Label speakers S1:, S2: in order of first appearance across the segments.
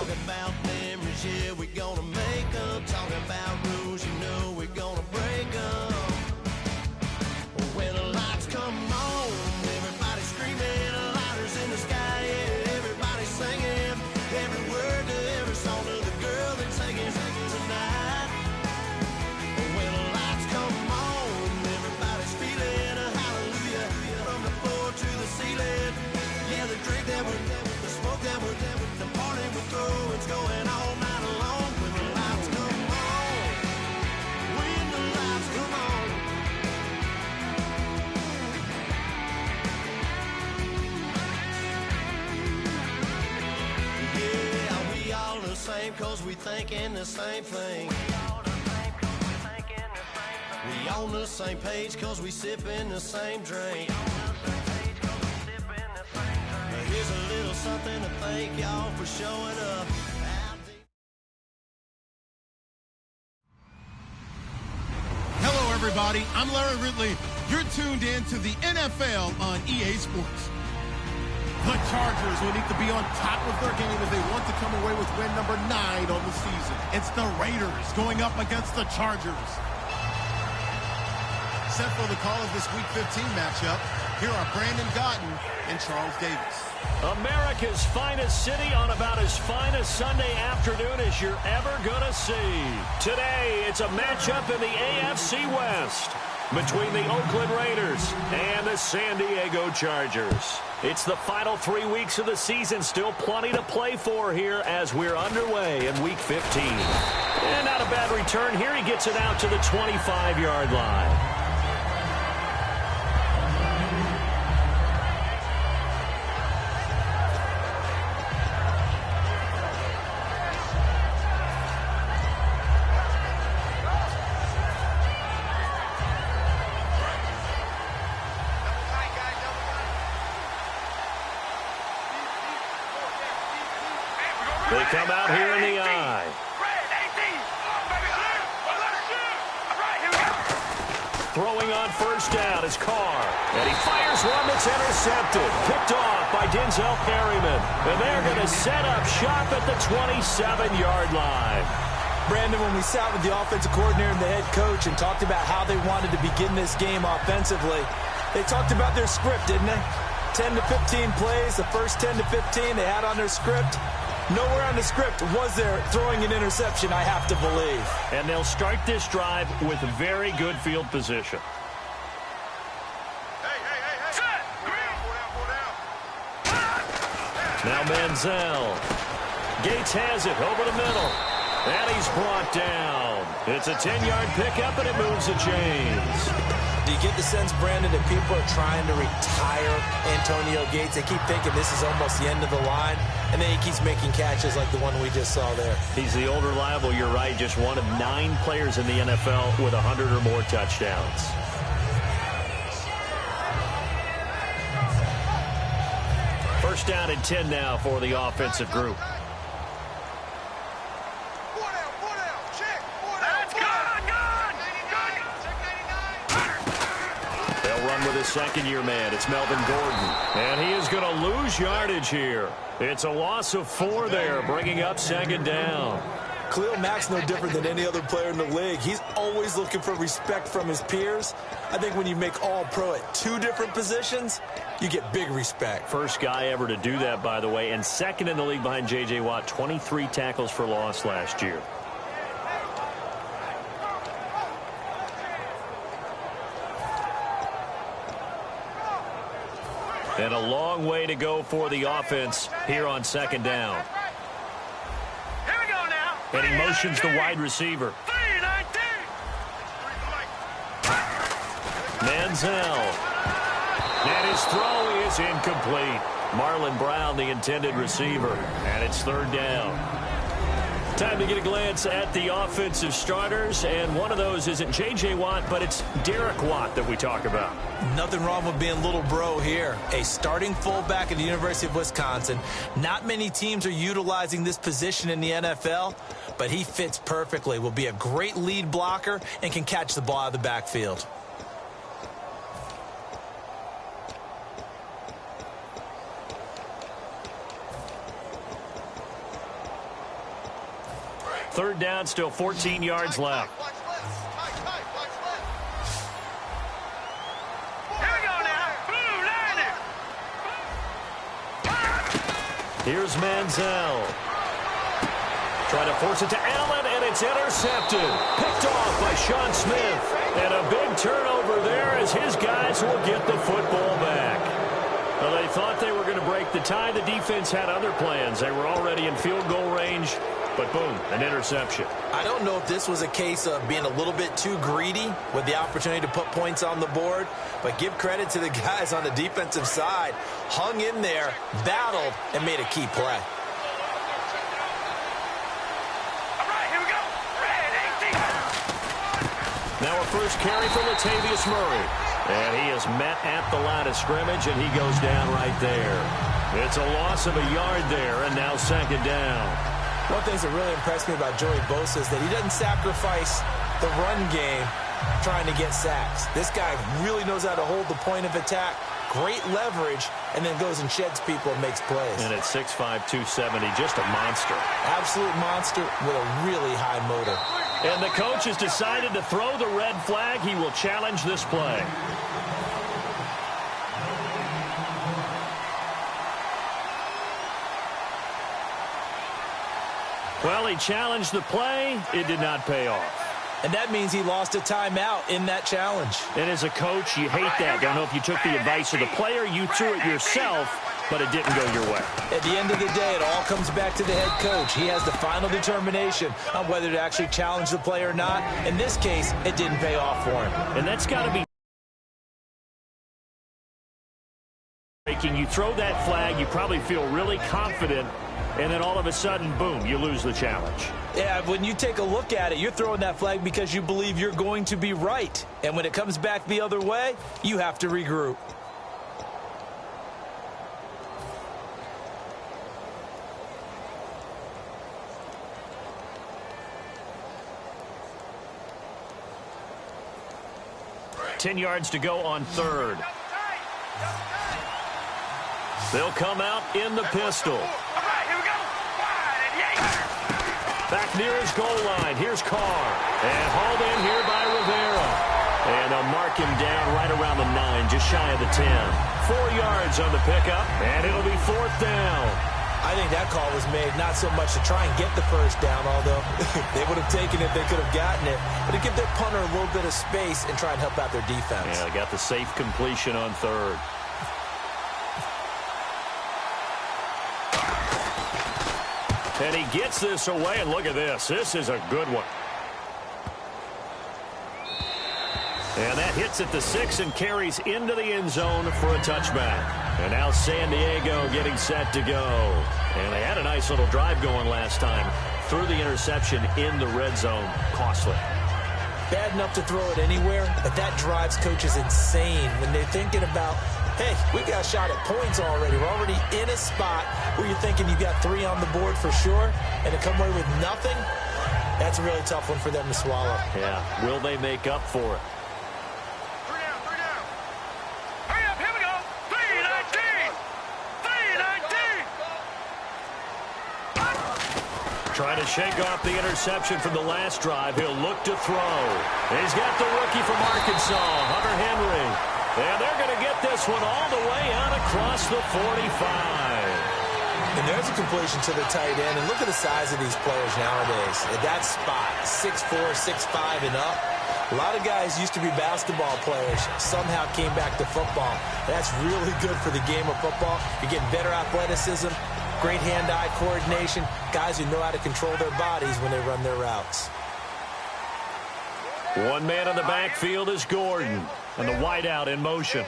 S1: Talking about memories, yeah, we're gonna make them. Talking about rules, you know we're gonna break them. When the lights come on, everybody screaming, lighters in the sky, yeah, everybody singing. Every word to every song to the girl that's singing tonight. When the lights come on, everybody's feeling a hallelujah. From the floor to the ceiling. Yeah, the drink that we're, the smoke that we're, the party we're throwing, it's going all night long. When the lights come on, when the lights come on. Yeah, we all the same cause we thinking the same thing. We on the same page cause we sipping the same drink. Here's a little something to thank y'all for showing up.
S2: Hello, everybody. I'm Larry Ridley. You're tuned in to the NFL on EA Sports. The Chargers will need to be on top of their game if they want to come away with win number 9 on the season. It's the Raiders going up against the Chargers. Set for the call of this Week 15 matchup, here are Brandon Gotten and Charles Davis.
S3: America's finest city on about as fine a Sunday afternoon as you're ever going to see. Today, it's a matchup in the AFC West between the Oakland Raiders and the San Diego Chargers. It's the final 3 weeks of the season. Still plenty to play for here as we're underway in Week 15. And not a bad return here. He gets it out to the 25-yard line. They come out here in the eye. Throwing on first down is Carr. And he fires one that's intercepted. Picked off by Denzel Perryman. And they're going to set up shop at the 27-yard line.
S4: Brandon, when we sat with the offensive coordinator and the head coach and talked about how they wanted to begin this game offensively, they talked about their script, didn't they? 10 to 15 plays, the first 10 to 15 they had on their script. Nowhere on the script was there throwing an interception, I have to believe.
S3: And they'll start this drive with very good field position. Now Manziel. Gates has it over the middle. And he's brought down. It's a 10-yard pickup, and it moves the chains.
S4: Do you get the sense, Brandon, that people are trying to retire Antonio Gates? They keep thinking this is almost the end of the line, and then he keeps making catches like the one we just saw there.
S3: He's the old reliable, you're right, just one of 9 players in the NFL with 100 or more touchdowns. First down and 10 now for the offensive group. With his second-year man, it's Melvin Gordon. And he is going to lose yardage here. It's a loss of 4 there, bringing up second down.
S4: Khalil Mack's no different than any other player in the league. He's always looking for respect from his peers. I think when you make all-pro at 2 different positions, you get big respect.
S3: First guy ever to do that, by the way, and second in the league behind J.J. Watt, 23 tackles for loss last year. And a long way to go for the offense here on second down.
S5: Here we go now.
S3: And he motions the wide receiver. Manziel. And his throw is incomplete. Marlon Brown, the intended receiver. And it's third down. Time to get a glance at the offensive starters, and one of those isn't J.J. Watt, but it's Derek Watt that we talk about.
S4: Nothing wrong with being little bro here. A starting fullback at the University of Wisconsin. Not many teams are utilizing this position in the NFL, but he fits perfectly. Will be a great lead blocker and can catch the ball out of the backfield.
S3: Third down, still 14 yards left.
S5: Here we go now. Blue line.
S3: Here's Manziel. Trying to force it to Allen, and it's intercepted. Picked off by Sean Smith. And a big turnover there as his guys will get the football back. Well, they thought they were going to break the tie. The defense had other plans. They were already in field goal range, but boom, an interception.
S4: I don't know if this was a case of being a little bit too greedy with the opportunity to put points on the board, but give credit to the guys on the defensive side. Hung in there, battled, and made a key play.
S3: Now a first carry for Latavius Murray. And he is met at the line of scrimmage, and he goes down right there. It's a loss of a yard there, and now second down.
S4: One thing that really impressed me about Joey Bosa is that he doesn't sacrifice the run game trying to get sacks. This guy really knows how to hold the point of attack, great leverage, and then goes and sheds people and makes plays.
S3: And at 6'5", 270, just a monster.
S4: Absolute monster with a really high motor.
S3: And the coach has decided to throw the red flag. He will challenge this play. Well, he challenged the play. It did not pay off.
S4: And that means he lost a timeout in that challenge.
S3: And as a coach, you hate that. Don't know if you took the advice of the player, you threw it yourself, but it didn't go your way.
S4: At the end of the day, it all comes back to the head coach. He has the final determination on whether to actually challenge the play or not. In this case, it didn't pay off for him.
S3: And that's got to be breaking. You throw that flag, you probably feel really confident, and then all of a sudden, boom, you lose the challenge.
S4: Yeah, when you take a look at it, you're throwing that flag because you believe you're going to be right. And when it comes back the other way, you have to regroup.
S3: Ten yards to go on third. They'll come out in the pistol. Back near his goal line. Here's Carr. And hauled in here by Rivera. And they'll mark him down right around the 9, just shy of the 10. 4 yards on the pickup, and it'll be fourth down.
S4: I think that call was made not so much to try and get the first down, although they would have taken it, they could have gotten it, but to give their punter a little bit of space and try and help out their defense.
S3: Yeah, they got the safe completion on third. And he gets this away, and look at this. This is a good one. And that hits at the 6 and carries into the end zone for a touchback. And now San Diego getting set to go. And they had a nice little drive going last time. Threw the interception in the red zone. Costly.
S4: Bad enough to throw it anywhere, but that drives coaches insane when they're thinking about, hey, we got a shot at points already. We're already in a spot where you're thinking you got 3 on the board for sure, and to come away with nothing, that's a really tough one for them to swallow.
S3: Yeah, will they make up for it?
S5: 3 down. Hurry up, here we go. 3-19. 3-19.
S3: Trying to shake off the interception from the last drive. He'll look to throw. He's got the rookie from Arkansas, Hunter Henry. And they're going to get this one all the way out across the 45.
S4: And there's a completion to the tight end. And look at the size of these players nowadays. At that spot, 6'4", 6'5", and up. A lot of guys used to be basketball players, somehow came back to football. That's really good for the game of football. You're getting better athleticism, great hand-eye coordination, guys who know how to control their bodies when they run their routes.
S3: One man in the backfield is Gordon, and the wideout in motion.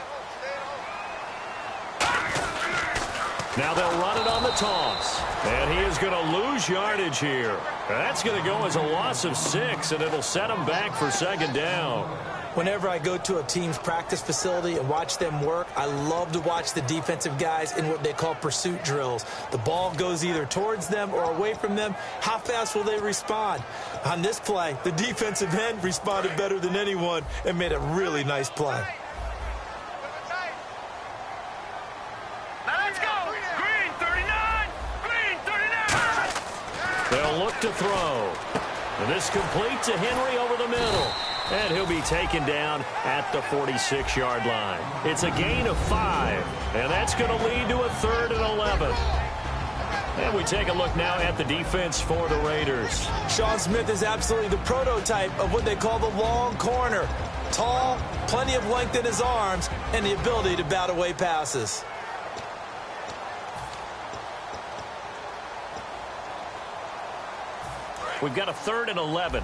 S3: Now they'll run it on the toss, and he is going to lose yardage here. That's going to go as a loss of 6, and it'll set him back for second down.
S4: Whenever I go to a team's practice facility and watch them work, I love to watch the defensive guys in what they call pursuit drills. The ball goes either towards them or away from them. How fast will they respond? On this play, the defensive end responded better than anyone and made a really nice play.
S3: They'll look to throw. And this complete to Henry over the middle. And he'll be taken down at the 46-yard line. It's a gain of 5. And that's going to lead to a 3rd and 11. And we take a look now at the defense for the Raiders.
S4: Sean Smith is absolutely the prototype of what they call the long corner. Tall, plenty of length in his arms, and the ability to bat away passes.
S3: We've got a 3rd and 11.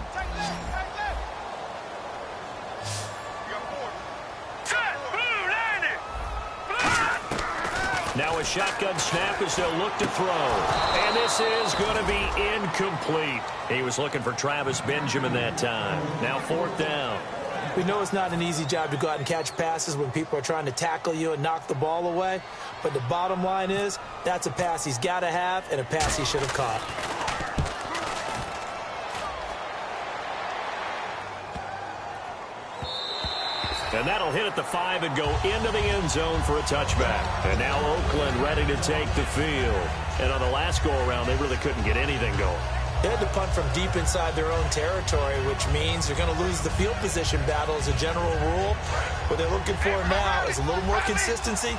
S3: Now a shotgun snap as they'll look to throw. And this is going to be incomplete. He was looking for Travis Benjamin that time. Now 4th down.
S4: We know it's not an easy job to go out and catch passes when people are trying to tackle you and knock the ball away. But the bottom line is, that's a pass he's got to have and a pass he should have caught.
S3: And that'll hit at the 5 and go into the end zone for a touchback. And now Oakland ready to take the field. And on the last go-around, they really couldn't get anything going.
S4: They had to punt from deep inside their own territory, which means they're going to lose the field position battle as a general rule. What they're looking for now is a little more consistency,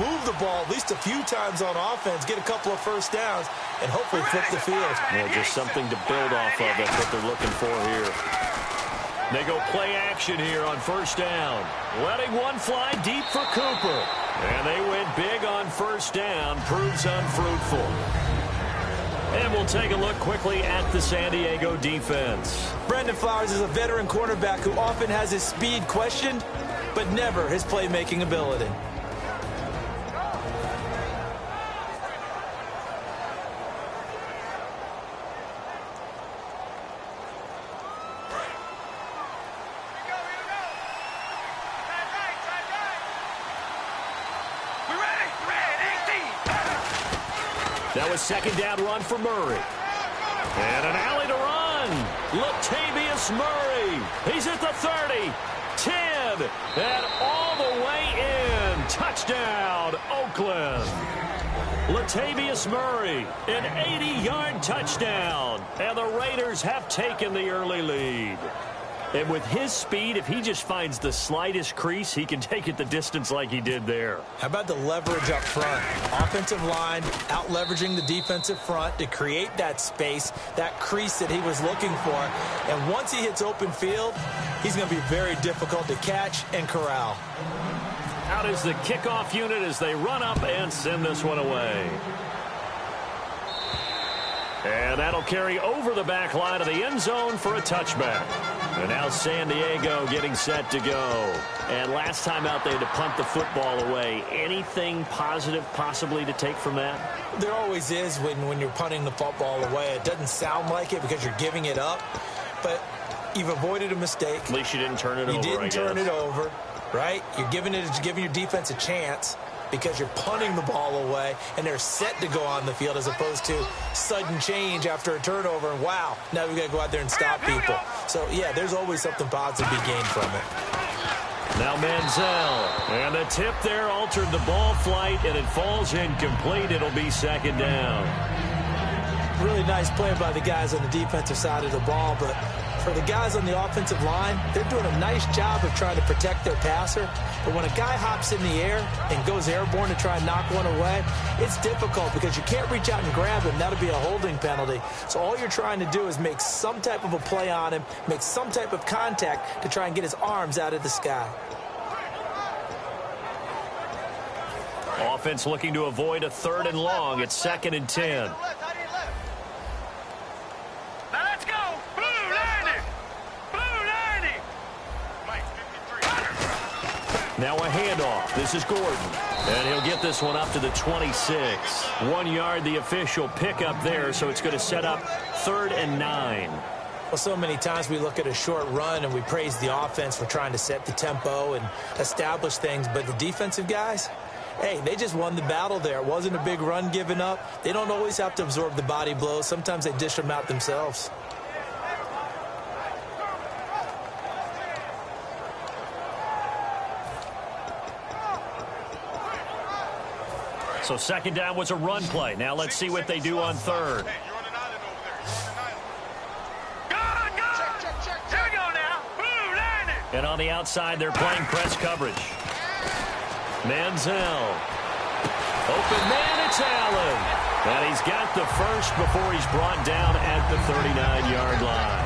S4: move the ball at least a few times on offense, get a couple of first downs, and hopefully flip the field.
S3: Yeah, just something to build off of. That's what they're looking for here. They go play action here on 1st down. Letting one fly deep for Cooper. And they went big on 1st down. Proves unfruitful. And we'll take a look quickly at the San Diego defense.
S4: Brandon Flowers is a veteran cornerback who often has his speed questioned, but never his playmaking ability.
S3: That was 2nd down run for Murray. And an alley to run. Latavius Murray. He's at the 30, 10, and all the way in. Touchdown, Oakland. Latavius Murray, an 80-yard touchdown. And the Raiders have taken the early lead. And with his speed, if he just finds the slightest crease, he can take it the distance like he did there.
S4: How about the leverage up front? Offensive line out-leveraging the defensive front to create that space, that crease that he was looking for. And once he hits open field, he's going to be very difficult to catch and corral.
S3: Out is the kickoff unit as they run up and send this one away. And that'll carry over the back line of the end zone for a touchback. And now San Diego getting set to go. And last time out, they had to punt the football away. Anything positive possibly to take from that?
S4: There always is when you're punting the football away. It doesn't sound like it because you're giving it up. But you've avoided a mistake.
S3: At least you didn't turn it over,
S4: You didn't turn it over, right? You're giving your defense a chance because you're punting the ball away, and they're set to go on the field as opposed to sudden change after a turnover, and wow, now we've got to go out there and stop people. So, yeah, there's always something positive to be gained from it.
S3: Now Manziel, and the tip there altered the ball flight, and it falls incomplete. It'll be 2nd down.
S4: Really nice play by the guys on the defensive side of the ball, but for the guys on the offensive line, they're doing a nice job of trying to protect their passer. But when a guy hops in the air and goes airborne to try and knock one away, it's difficult because you can't reach out and grab him. That'll be a holding penalty. So all you're trying to do is make some type of a play on him, make some type of contact to try and get his arms out of the sky.
S3: Offense looking to avoid a 3rd and long. It's 2nd and 10. Now a handoff. This is Gordon. And he'll get this one up to the 26. 1 yard, the official pickup there, so it's going to set up 3rd and 9.
S4: Well, so many times we look at a short run and we praise the offense for trying to set the tempo and establish things, but the defensive guys, hey, they just won the battle there. It wasn't a big run given up. They don't always have to absorb the body blows. Sometimes they dish them out themselves.
S3: So 2nd down was a run play. Now let's see what they do on 3rd. And on the outside, they're playing press coverage. Manziel. Open man, it's Allen. And he's got the first before he's brought down at the 39-yard line.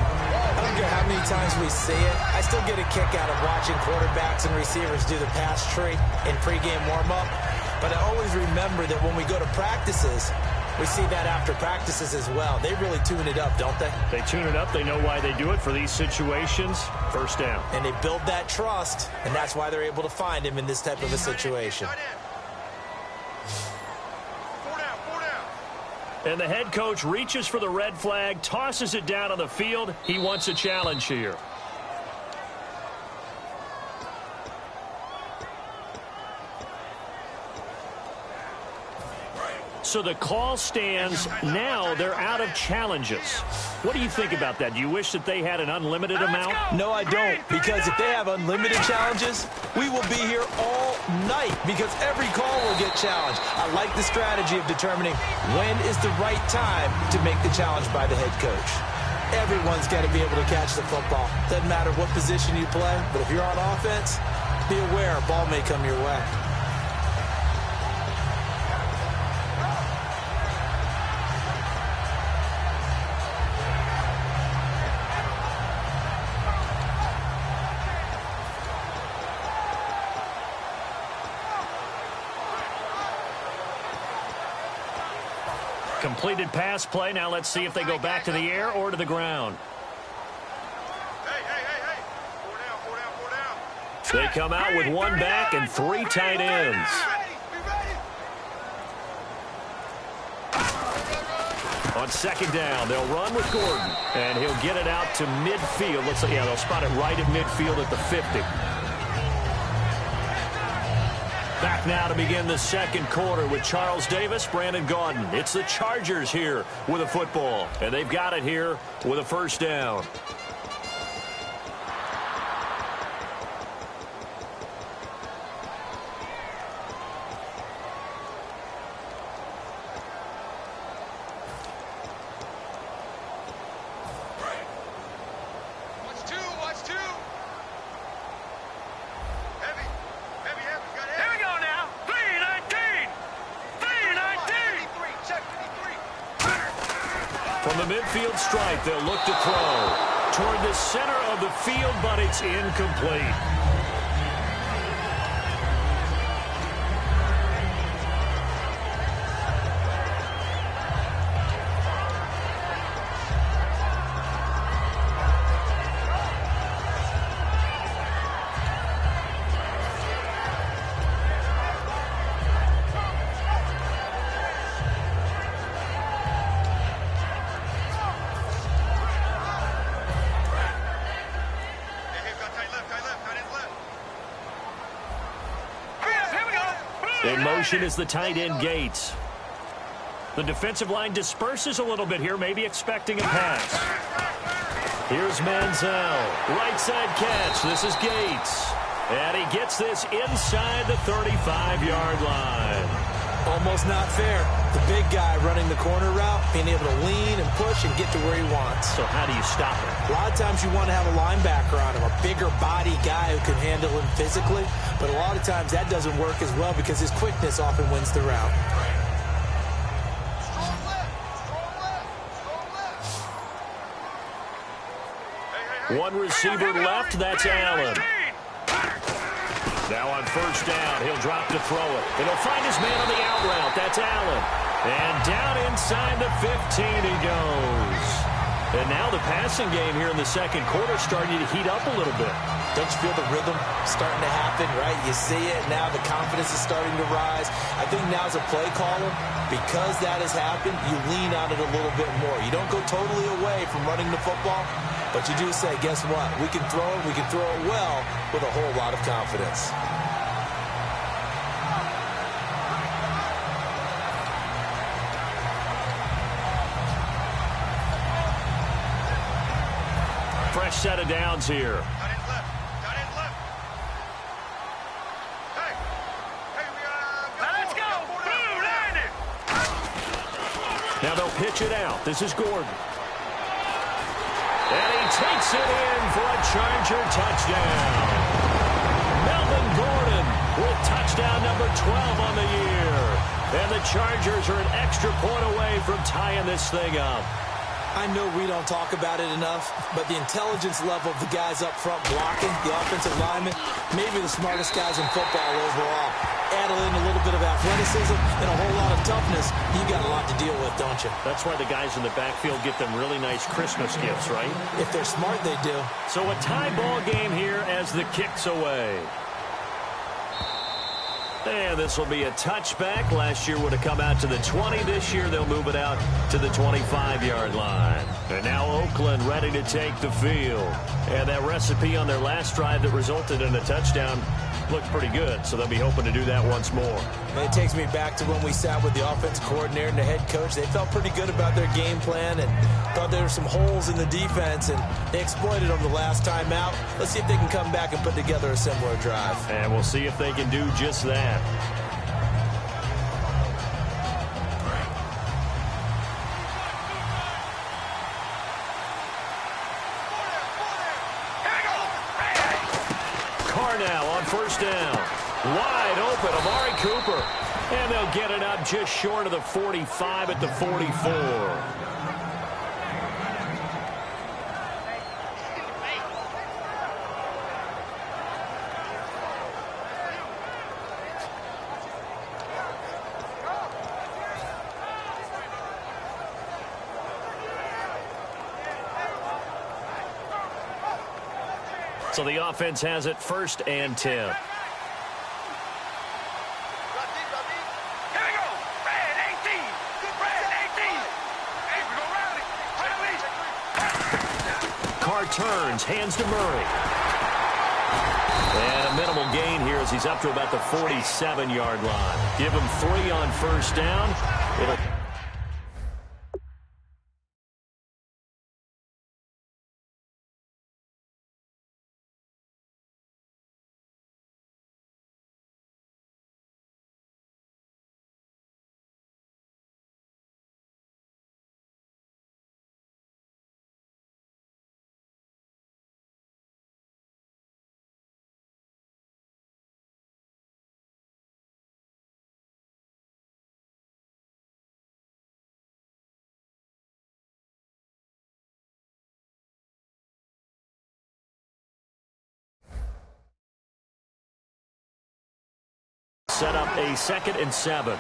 S4: I don't care how many times we see it. I still get a kick out of watching quarterbacks and receivers do the pass tree in pregame warm-up. But I always remember that when we go to practices, we see that after practices as well. They really tune it up, don't they?
S3: They tune it up. They know why they do it for these situations. First down.
S4: And they build that trust, and that's why they're able to find him in this type of a situation.
S3: And the head coach reaches for the red flag, tosses it down on the field. He wants a challenge here. So the call stands. Now they're out of challenges. What do you think about that? Do you wish that they had an unlimited amount?
S4: No, I don't, because if they have unlimited challenges, we will be here all night because every call will get challenged. I like the strategy of determining when is the right time to make the challenge by the head coach. Everyone's got to be able to catch the football. Doesn't matter what position you play, but if you're on offense, be aware a ball may come your way.
S3: Completed pass play. Now let's see if they go back to the air or to the ground.
S5: Hey. Four down.
S3: They come out with one back and three tight ends. On second down, they'll run with Gordon, and he'll get it out to midfield. Looks like, yeah, they'll spot it right at midfield at the 50. Back now to begin the second quarter with Charles Davis, Brandon Gaudin. It's the Chargers here with a football, and they've got it here with a first down.
S5: Watch two. Heavy. Got heavy. Here we go now. 3-19. Check 53.
S3: From the midfield stripe, they'll look to throw toward the center of the field, but it's incomplete. In motion is the tight end Gates. The defensive line disperses a little bit here, maybe expecting a pass. Here's Manziel. Right side catch. This is Gates. And he gets this inside the 35-yard line.
S4: Almost not fair. The big guy running the corner route, being able to lean and push and get to where he wants.
S3: So how do you stop it?
S4: A lot of times you want to have a linebacker on him, a bigger body guy who can handle him physically. But a lot of times that doesn't work as well because his quickness often wins the route.
S3: One receiver left, that's Allen. Now on first down, he'll drop to throw it. And he'll find his man on the out route. That's Allen. And down inside the 15 he goes. And now the passing game here in the second quarter starting to heat up a little bit.
S4: Don't you feel the rhythm starting to happen, right? You see it, now the confidence is starting to rise. I think now as a play caller, because that has happened, you lean on it a little bit more. You don't go totally away from running the football, but you do say, guess what? We can throw it well with a whole lot of confidence.
S3: Fresh set of downs here.
S5: Got in left. Hey, we let's go. Blue landed.
S3: Now they'll pitch it out. This is Gordon. And he takes it in for a Charger touchdown. Melvin Gordon with touchdown number 12 on the year. And the Chargers are an extra point away from tying this thing up.
S4: I know we don't talk about it enough, but the intelligence level of the guys up front blocking, the offensive linemen, maybe the smartest guys in football overall. Add in a little bit of athleticism and a whole lot of toughness, you got a lot to deal with, don't you?
S3: That's why the guys in the backfield get them really nice Christmas gifts, right?
S4: If they're smart, they do.
S3: So a tie ball game here as the kick's away. And this will be a touchback. Last year would have come out to the 20. This year they'll move it out to the 25-yard line. And now Oakland ready to take the field. And that recipe on their last drive that resulted in a touchdown looked pretty good, so they'll be hoping to do that once more.
S4: And it takes me back to when we sat with the offensive coordinator and the head coach. They felt pretty good about their game plan and thought there were some holes in the defense, and they exploited them the last time out. Let's see if they can come back and put together a similar drive.
S3: And we'll see if they can do just that. Now on first down. Wide open, Amari Cooper. And they'll get it up just short of the 45 at the 44. So the offense has it 1st and 10.
S5: Here we go. Red 18. Red 18. Hey, we go round it.
S3: Carr turns, hands to Murray. And a minimal gain here as he's up to about the 47-yard line. Give him 3 on first down. It'll set up a 2nd and 7.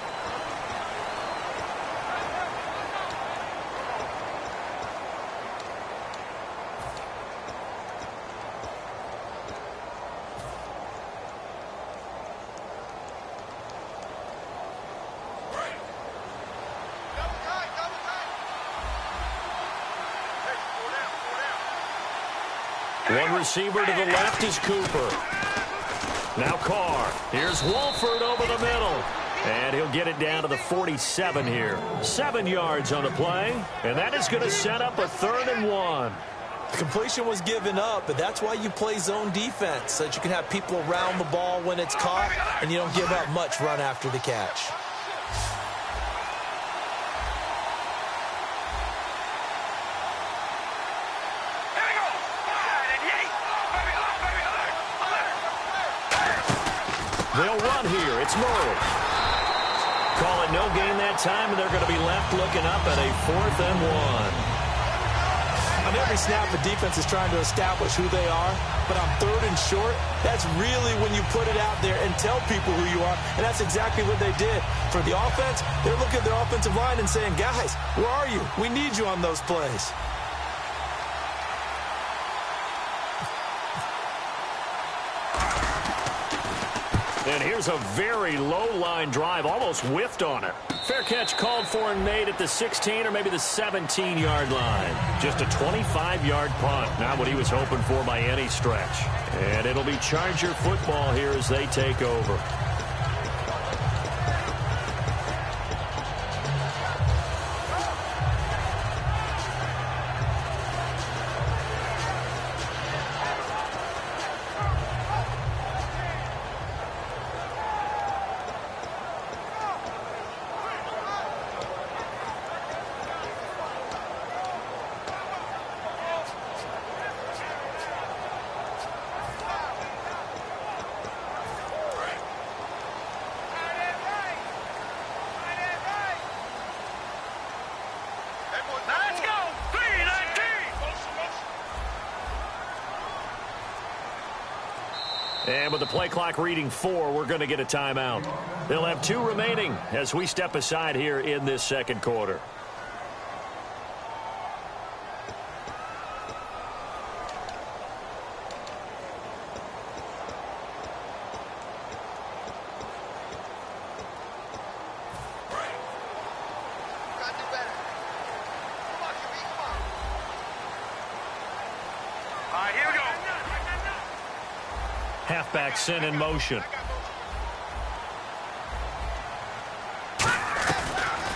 S3: One receiver to the left is Cooper. Now Carr. Here's Wolford over the middle. And he'll get it down to the 47 here. 7 yards on the play. And that is going to set up a 3rd and 1.
S4: Completion was given up, but that's why you play zone defense, so that you can have people around the ball when it's caught, and you don't give up much run after the catch.
S3: They'll run here. It's Murray. Call it no gain that time, and they're going to be left looking up at a 4th and 1.
S4: On every snap, the defense is trying to establish who they are, but on 3rd and short, that's really when you put it out there and tell people who you are, and that's exactly what they did. For the offense, they're looking at their offensive line and saying, guys, where are you? We need you on those plays.
S3: And here's a very low-line drive, almost whiffed on it. Fair catch called for and made at the 16 or maybe the 17-yard line. Just a 25-yard punt, not what he was hoping for by any stretch. And it'll be Charger football here as they take over. And with the play clock reading 4, we're going to get a timeout. They'll have 2 remaining as we step aside here in this second quarter. Halfback sent in motion.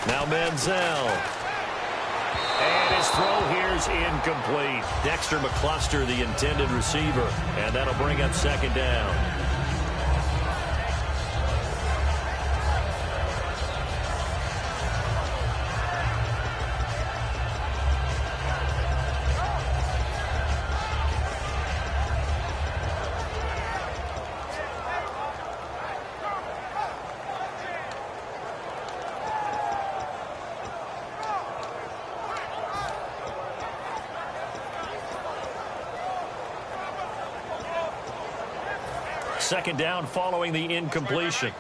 S3: Now Manziel. And his throw here's incomplete. Dexter McCluster, the intended receiver. And that'll bring up second down. Second down following the incompletion.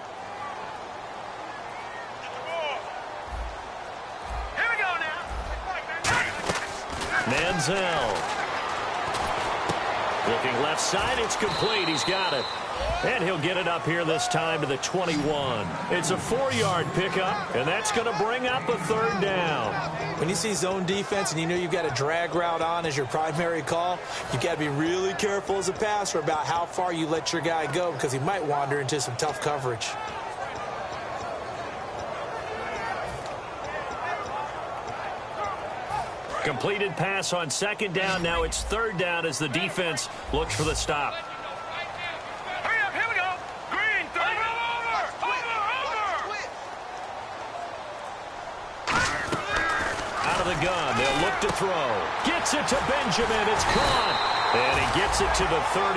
S5: Here we go now.
S3: Manziel. Looking left side, it's complete. He's got it. And he'll get it up here this time to the 21. It's a 4-yard pickup, and that's going to bring up a third down.
S4: When you see zone defense and you know you've got a drag route on as your primary call, you've got to be really careful as a passer about how far you let your guy go because he might wander into some tough coverage.
S3: Completed pass on second down. Now it's third down as the defense looks for the stop.
S5: Hurry up, here we go. Green, 30. Over.
S3: Out of the gun, they'll look to throw. Gets it to Benjamin. It's caught. And he gets it to the 34.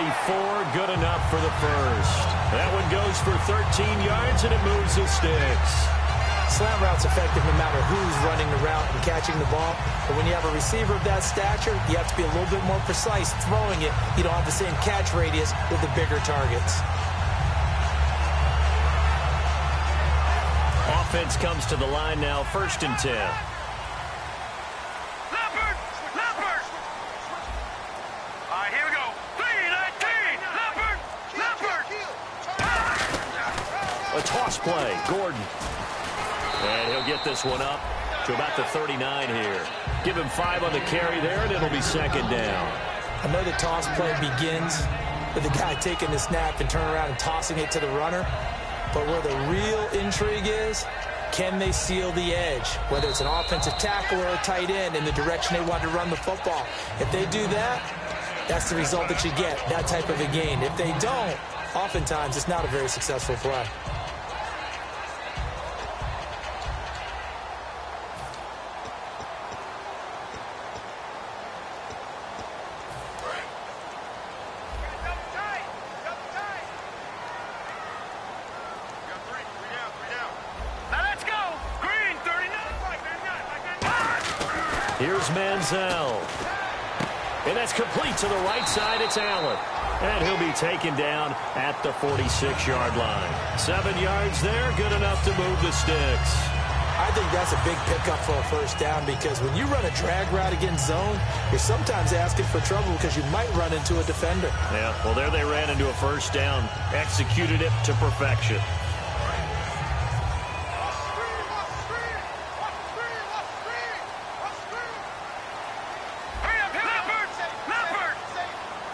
S3: Good enough for the first. That one goes for 13 yards, and it moves the sticks.
S4: Slant route's effective no matter who's running the route and catching the ball. But when you have a receiver of that stature, you have to be a little bit more precise throwing it. You don't have the same catch radius with the bigger targets.
S3: Offense comes to the line now, 1st and 10.
S5: Leopard. All right, here we go. 3-19. Leopard.
S3: A toss play, Gordon. And he'll get this one up to about the 39 here. Give him 5 on the carry there, and it'll be second down.
S4: I know the toss play begins with the guy taking the snap and turning around and tossing it to the runner. But where the real intrigue is, can they seal the edge? Whether it's an offensive tackle or a tight end in the direction they want to run the football. If they do that, that's the result that you get, that type of a gain. If they don't, oftentimes it's not a very successful play.
S3: Here's Manziel. And that's complete to the right side. It's Allen. And he'll be taken down at the 46-yard line. 7 yards there, good enough to move the sticks.
S4: I think that's a big pickup for a first down because when you run a drag route against zone, you're sometimes asking for trouble because you might run into a defender.
S3: Yeah, well, there they ran into a first down. Executed it to perfection.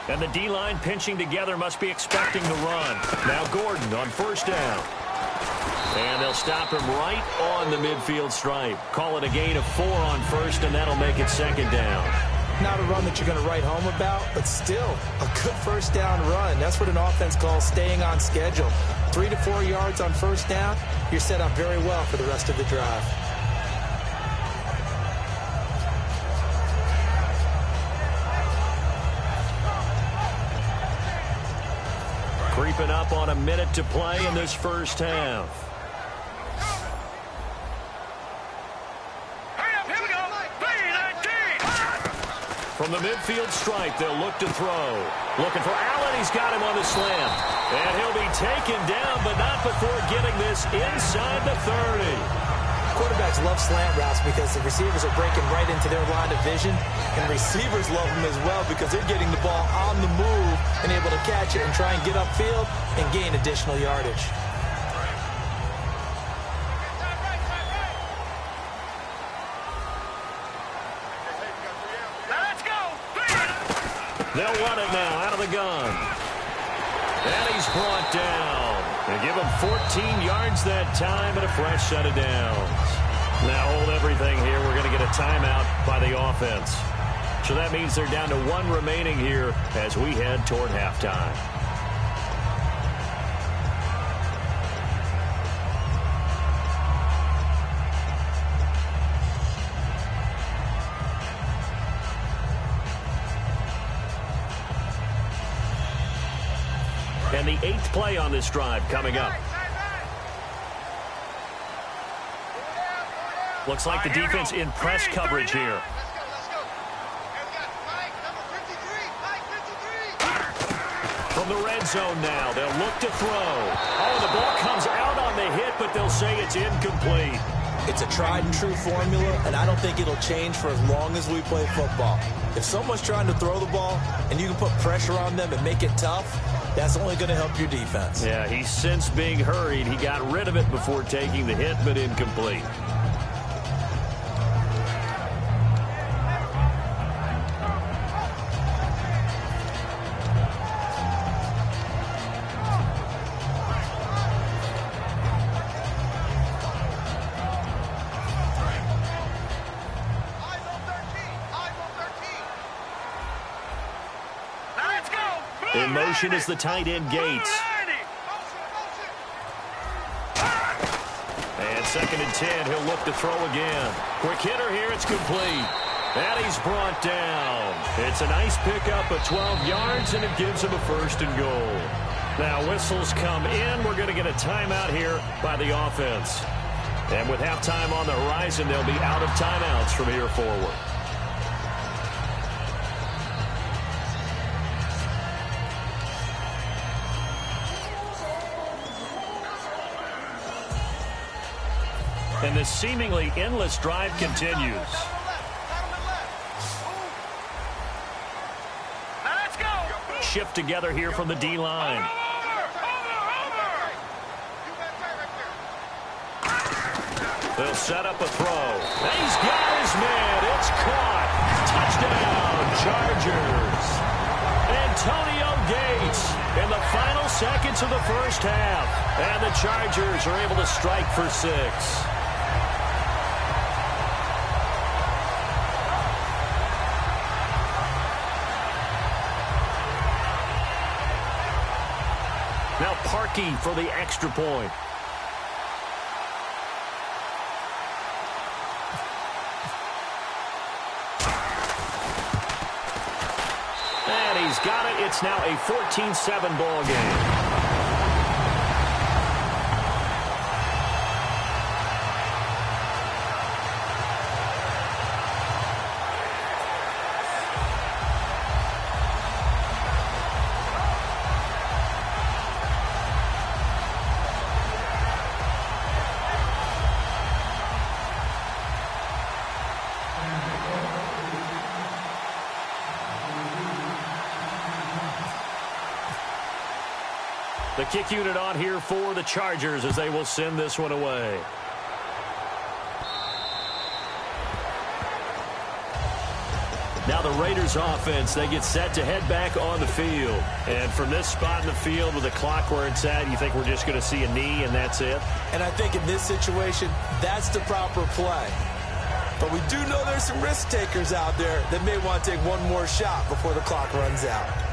S3: And the D-line pinching together must be expecting the run. Now Gordon on first down. And they'll stop him right on the midfield stripe. Call it a gain of 4 on first, and that'll make it second down.
S4: Not a run that you're going to write home about, but still a good first down run. That's what an offense calls staying on schedule. 3 to 4 yards on first down, you're set up very well for the rest of the drive.
S3: Creeping up on a minute to play in this first half.
S5: Hurry up, here we go. 3-19.
S3: From the midfield stripe, they'll look to throw. Looking for Allen. He's got him on the slant. And he'll be taken down, but not before getting this inside the 30.
S4: Quarterbacks love slant routes because the receivers are breaking right into their line of vision, and receivers love them as well because they're getting the ball on the move and able to catch it and try and get upfield and gain additional yardage.
S5: Let's go.
S3: They'll run it now out of the gun. And he's brought down. They give him 14 yards that time and a fresh set of downs. Now hold everything here. We're going to get a timeout by the offense. So that means they're down to 1 remaining here as we head toward halftime. And the 8th play on this drive coming up. Looks like the defense in press coverage here.
S5: Let's go. And we got Mike, number 53.
S3: From the red zone now, they'll look to throw. Oh, the ball comes out on the hit, but they'll say it's incomplete.
S4: It's a tried and true formula, and I don't think it'll change for as long as we play football. If someone's trying to throw the ball and you can put pressure on them and make it tough, that's only going to help your defense.
S3: Yeah, he's since being hurried. He got rid of it before taking the hit, but incomplete. In motion is the tight end Gates. And 2nd and 10, he'll look to throw again. Quick hitter here, it's complete. And he's brought down. It's a nice pickup of 12 yards, and it gives him a 1st and goal. Now whistles come in. We're going to get a timeout here by the offense. And with halftime on the horizon, they'll be out of timeouts from here forward. And this seemingly endless drive continues.
S5: Let's go.
S3: Shift together here from the D-line. They'll set up a throw. And he's got his man. It's caught. Touchdown, Chargers. Antonio Gates in the final seconds of the first half. And the Chargers are able to strike for 6. Now Parkey for the extra point. And he's got it. It's now a 14-7 ball game. The kick unit on here for the Chargers as they will send this one away. Now the Raiders offense, they get set to head back on the field. And from this spot in the field with the clock where it's at, you think we're just going to see a knee and that's it?
S4: And I think in this situation, that's the proper play. But we do know there's some risk takers out there that may want to take one more shot before the clock runs out.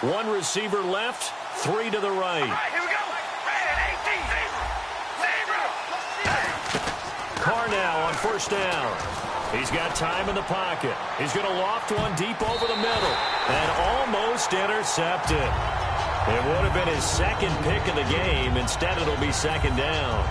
S3: One receiver left, 3 to the right.
S5: All right, here we go.
S3: Carr now on 1st down. He's got time in the pocket. He's going to loft one deep over the middle. And almost Almost intercepted. It would have been his second pick of the game. Instead, it'll be second down.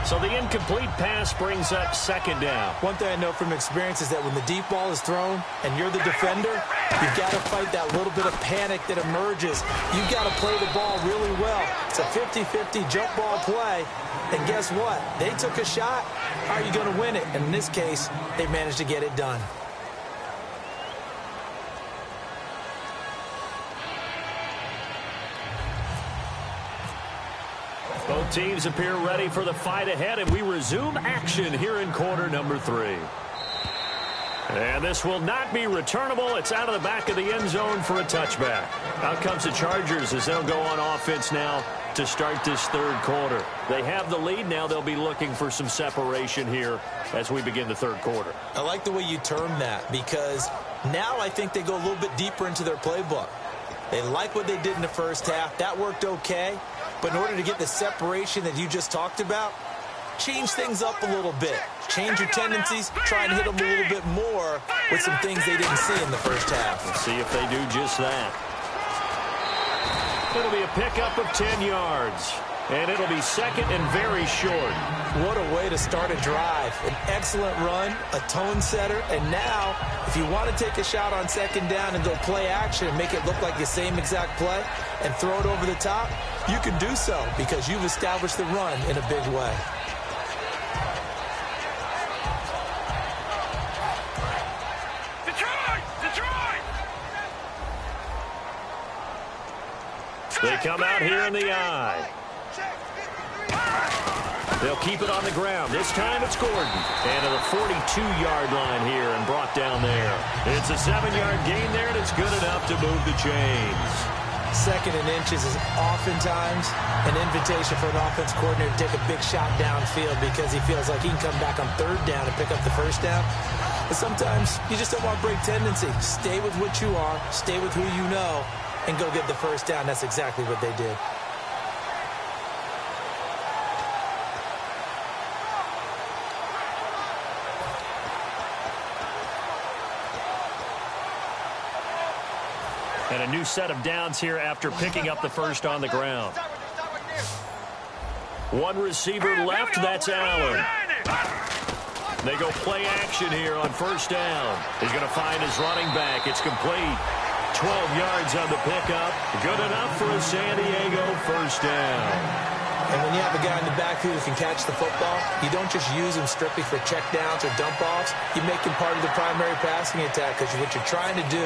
S3: So the incomplete pass brings up second down.
S4: One thing I know from experience is that when the deep ball is thrown and you're the defender, you've got to fight that little bit of panic that emerges. You've got to play the ball really well. It's a 50-50 jump ball play. And guess what? They took a shot. How are you going to win it? And in this case, they managed to get it done.
S3: Both teams appear ready for the fight ahead, and we resume action here in quarter number 3. And this will not be returnable. It's out of the back of the end zone for a touchback. Out comes the Chargers as they'll go on offense now to start this third quarter. They have the lead. Now they'll be looking for some separation here as we begin the third quarter.
S4: I like the way you term that because now I think they go a little bit deeper into their playbook. They like what they did in the first half. That worked okay. But in order to get the separation that you just talked about, change things up a little bit. Change your tendencies. Try and hit them a little bit more with some things they didn't see in the first half.
S3: Let's see if they do just that. It'll be a pickup of 10 yards. And it'll be second and very short.
S4: What a way to start a drive. An excellent run, a tone setter, and now, if you want to take a shot on second down and go play action and make it look like the same exact play and throw it over the top, you can do so because you've established the run in a big way.
S3: They come out here in the eye. They'll keep it on the ground. This time it's Gordon. And to the 42-yard line here and brought down there. It's a 7-yard gain there, and it's good enough to move the chains.
S4: Second and inches is oftentimes an invitation for an offense coordinator to take a big shot downfield because he feels like he can come back on third down and pick up the first down. But sometimes you just don't want to break tendency. Stay with what you are, stay with who you know, and go get the first down. That's exactly what they did.
S3: And a new set of downs here after picking up the first on the ground. One receiver left, that's Allen. They go play action here on first down. He's going to find his running back. It's complete. 12 yards on the pickup. Good enough for a San Diego first down.
S4: And when you have a guy in the backfield who can catch the football, you don't just use him strictly for checkdowns or dump-offs. You make him part of the primary passing attack because what you're trying to do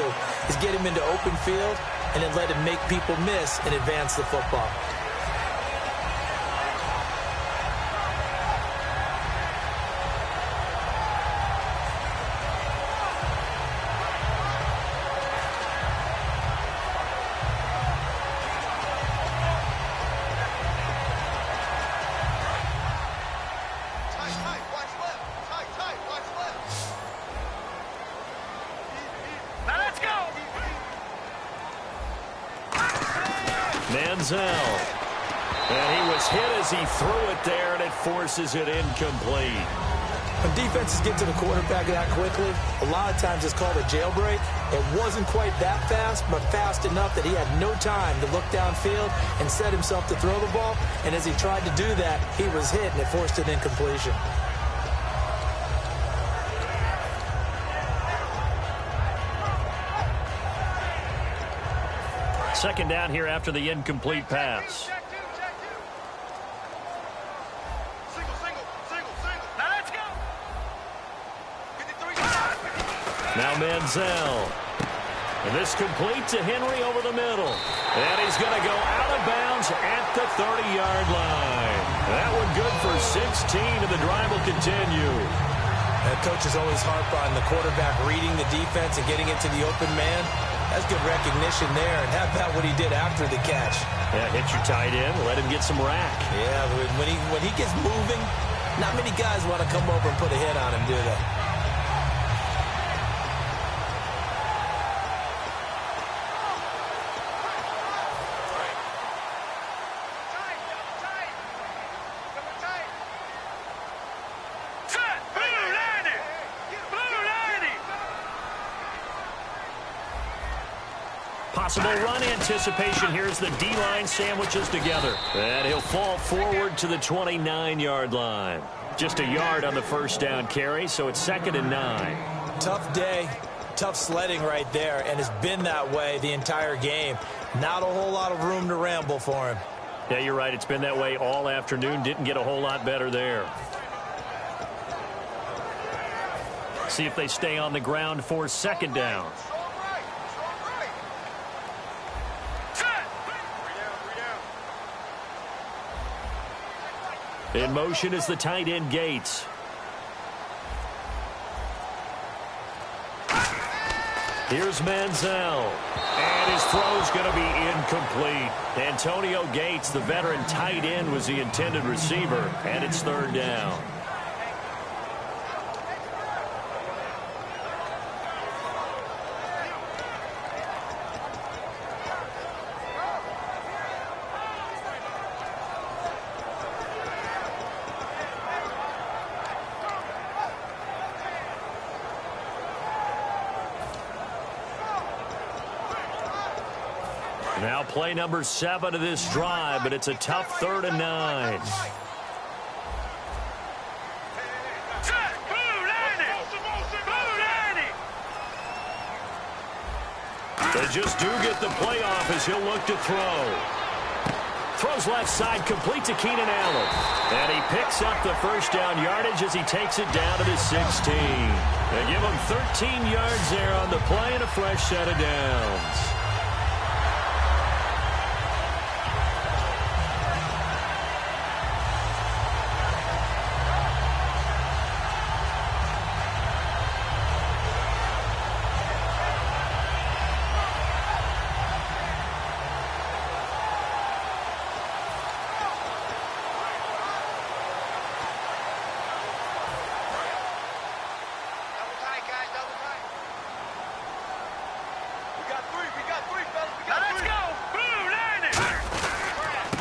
S4: is get him into open field and then let him make people miss and advance the football.
S3: And he was hit as he threw it there, and it forces it incomplete.
S4: When defenses get to the quarterback that quickly, a lot of times it's called a jailbreak. It wasn't quite that fast, but fast enough that he had no time to look downfield and set himself to throw the ball. And as he tried to do that, he was hit, and it forced an incompletion.
S3: Second down here after the incomplete pass. Now Manziel. And this complete to Henry over the middle. And he's going to go out of bounds at the 30-yard line. That one good for 16, and the drive will continue.
S4: Coaches always harp on the quarterback reading the defense and getting it to the open man. That's good recognition there. And how about what he did after the catch?
S3: Yeah, hit your tight end, let him get some rack.
S4: Yeah, when he gets moving, not many guys want to come over and put a hit on him, do they?
S3: Possible run anticipation. Here's the D-line sandwiches together. And he'll fall forward to the 29-yard line. Just a yard on the first down carry, so it's 2nd and 9.
S4: Tough day, tough sledding right there, and it's been that way the entire game. Not a whole lot of room to ramble for him.
S3: Yeah, you're right. It's been that way all afternoon. Didn't get a whole lot better there. See if they stay on the ground for 2nd down. In motion is the tight end Gates. Here's Manziel. And his throw's going to be incomplete. Antonio Gates, the veteran tight end, was the intended receiver. And it's 3rd down. Now play number 7 of this drive, but it's a tough 3rd and 9. They just do get the playoff as he'll look to throw. Throws left side, complete to Keenan Allen. And he picks up the first down yardage as he takes it down to the 16. They give him 13 yards there on the play and a fresh set of downs.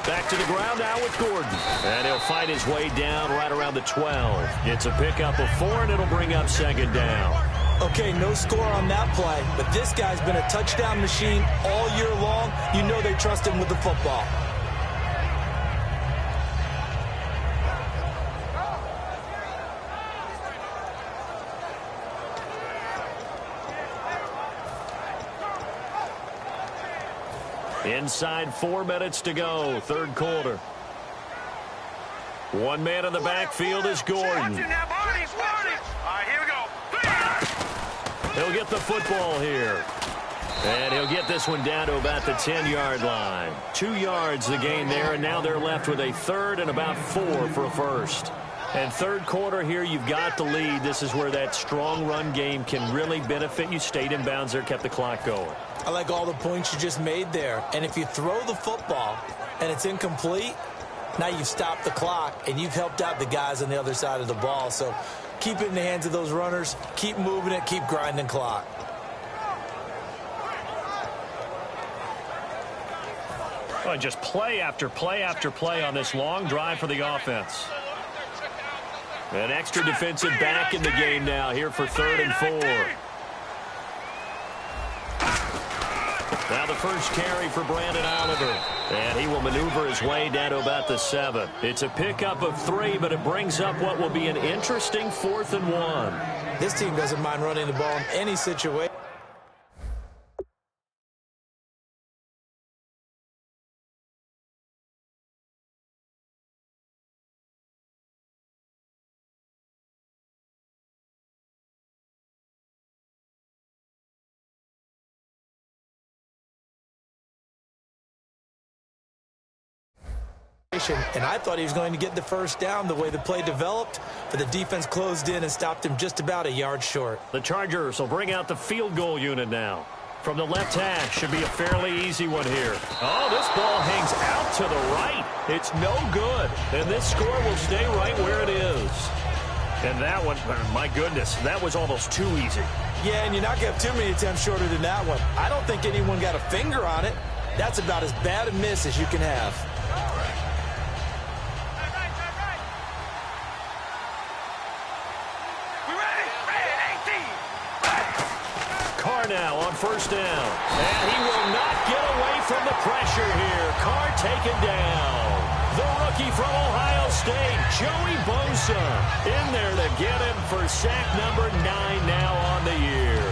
S3: Back to the ground now with Gordon. And he'll fight his way down right around the 12. It's a pickup of 4, and it'll bring up 2nd down.
S4: Okay, no score on that play, but this guy's been a touchdown machine all year long. You know they trust him with the football.
S3: Inside 4 minutes to go, 3rd quarter. One man in the backfield is Gordon. He'll get the football here. And he'll get this one down to about the 10-yard line. 2 yards the gain there, and now they're left with a 3rd and about 4 for a first. And 3rd quarter here, you've got the lead. This is where that strong run game can really benefit you. Stayed in bounds there, kept the clock going.
S4: I like all the points you just made there. And if you throw the football and it's incomplete, now you've stopped the clock and you've helped out the guys on the other side of the ball. So keep it in the hands of those runners. Keep moving it. Keep grinding clock.
S3: Oh, just play after play after play on this long drive for the offense. An extra defensive back in the game now here for 3rd and 4. Now the first carry for Brandon Oliver. And he will maneuver his way down to about the 7. It's a pickup of 3, but it brings up what will be an interesting 4th and 1.
S4: This team doesn't mind running the ball in any situation. And I thought he was going to get the first down the way the play developed, but the defense closed in and stopped him just about a yard short.
S3: The Chargers will bring out the field goal unit now. From the left hash, should be a fairly easy one here. Oh, this ball hangs out to the right. It's no good. And this score will stay right where it is. And that one, my goodness, that was almost too easy.
S4: Yeah, and you're not going to have too many attempts shorter than that one. I don't think anyone got a finger on it. That's about as bad a miss as you can have.
S3: Now on first down. And he will not pressure here. Carr taken down. The rookie from Ohio State, Joey Bosa, in there to get him for sack number 9 now on the year.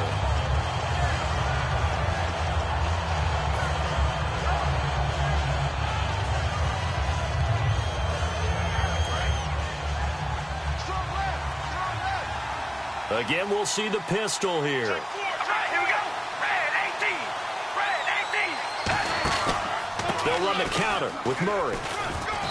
S3: Again, we'll see the pistol here.
S5: All right, here we go. Red 18.
S3: They'll run the counter with Murray.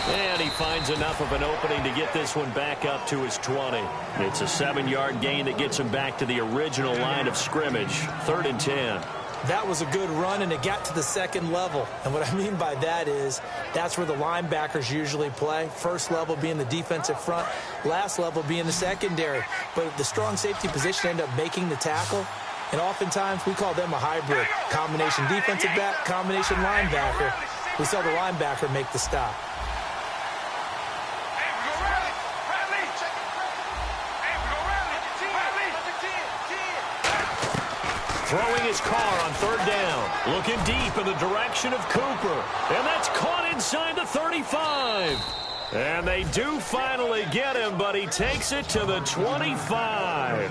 S3: And he finds enough of an opening to get this one back up to his 20. It's a 7-yard gain that gets him back to the original line of scrimmage. 3rd and 10.
S4: That was a good run, and it got to the second level. And what I mean by that is that's where the linebackers usually play. First level being the defensive front, last level being the secondary. But the strong safety position ended up making the tackle. And oftentimes we call them a hybrid. Combination defensive back, combination linebacker. We saw the linebacker make the stop.
S3: Throwing his car on 3rd down. Looking deep in the direction of Cooper. And that's caught inside the 35. And they do finally get him, but he takes it to the 25.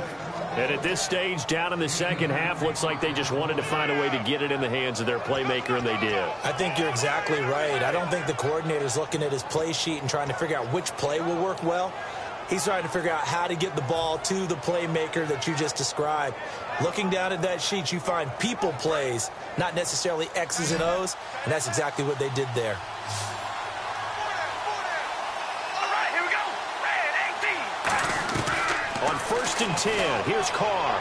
S3: And at this stage, down in the second half, looks like they just wanted to find a way to get it in the hands of their playmaker, and they did.
S4: I think you're exactly right. I don't think the coordinator's looking at his play sheet and trying to figure out which play will work well. He's trying to figure out how to get the ball to the playmaker that you just described. Looking down at that sheet, you find people plays, not necessarily X's and O's, and that's exactly what they did there.
S5: All right, here we go. Red 18.
S3: On 1st and 10, here's Carr.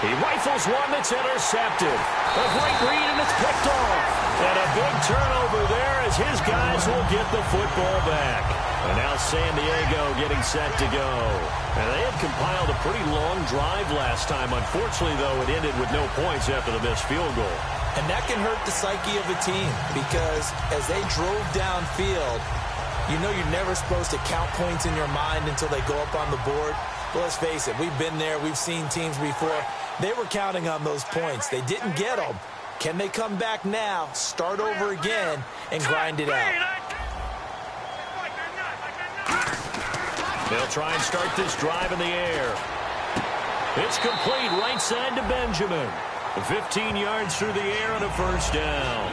S3: He rifles one that's intercepted. A great read, and it's picked off. And a big turnover there as his guys will get the football back. And now San Diego getting set to go. And they had compiled a pretty long drive last time. Unfortunately, though, it ended with no points after the missed field goal.
S4: And that can hurt the psyche of a team because as they drove downfield, you know you're never supposed to count points in your mind until they go up on the board. Well, let's face it, we've been there. We've seen teams before. They were counting on those points. They didn't get them. Can they come back now, start over again, and grind it out?
S3: They'll try and start this drive in the air. It's complete right side to Benjamin. 15 yards through the air and a 1st down.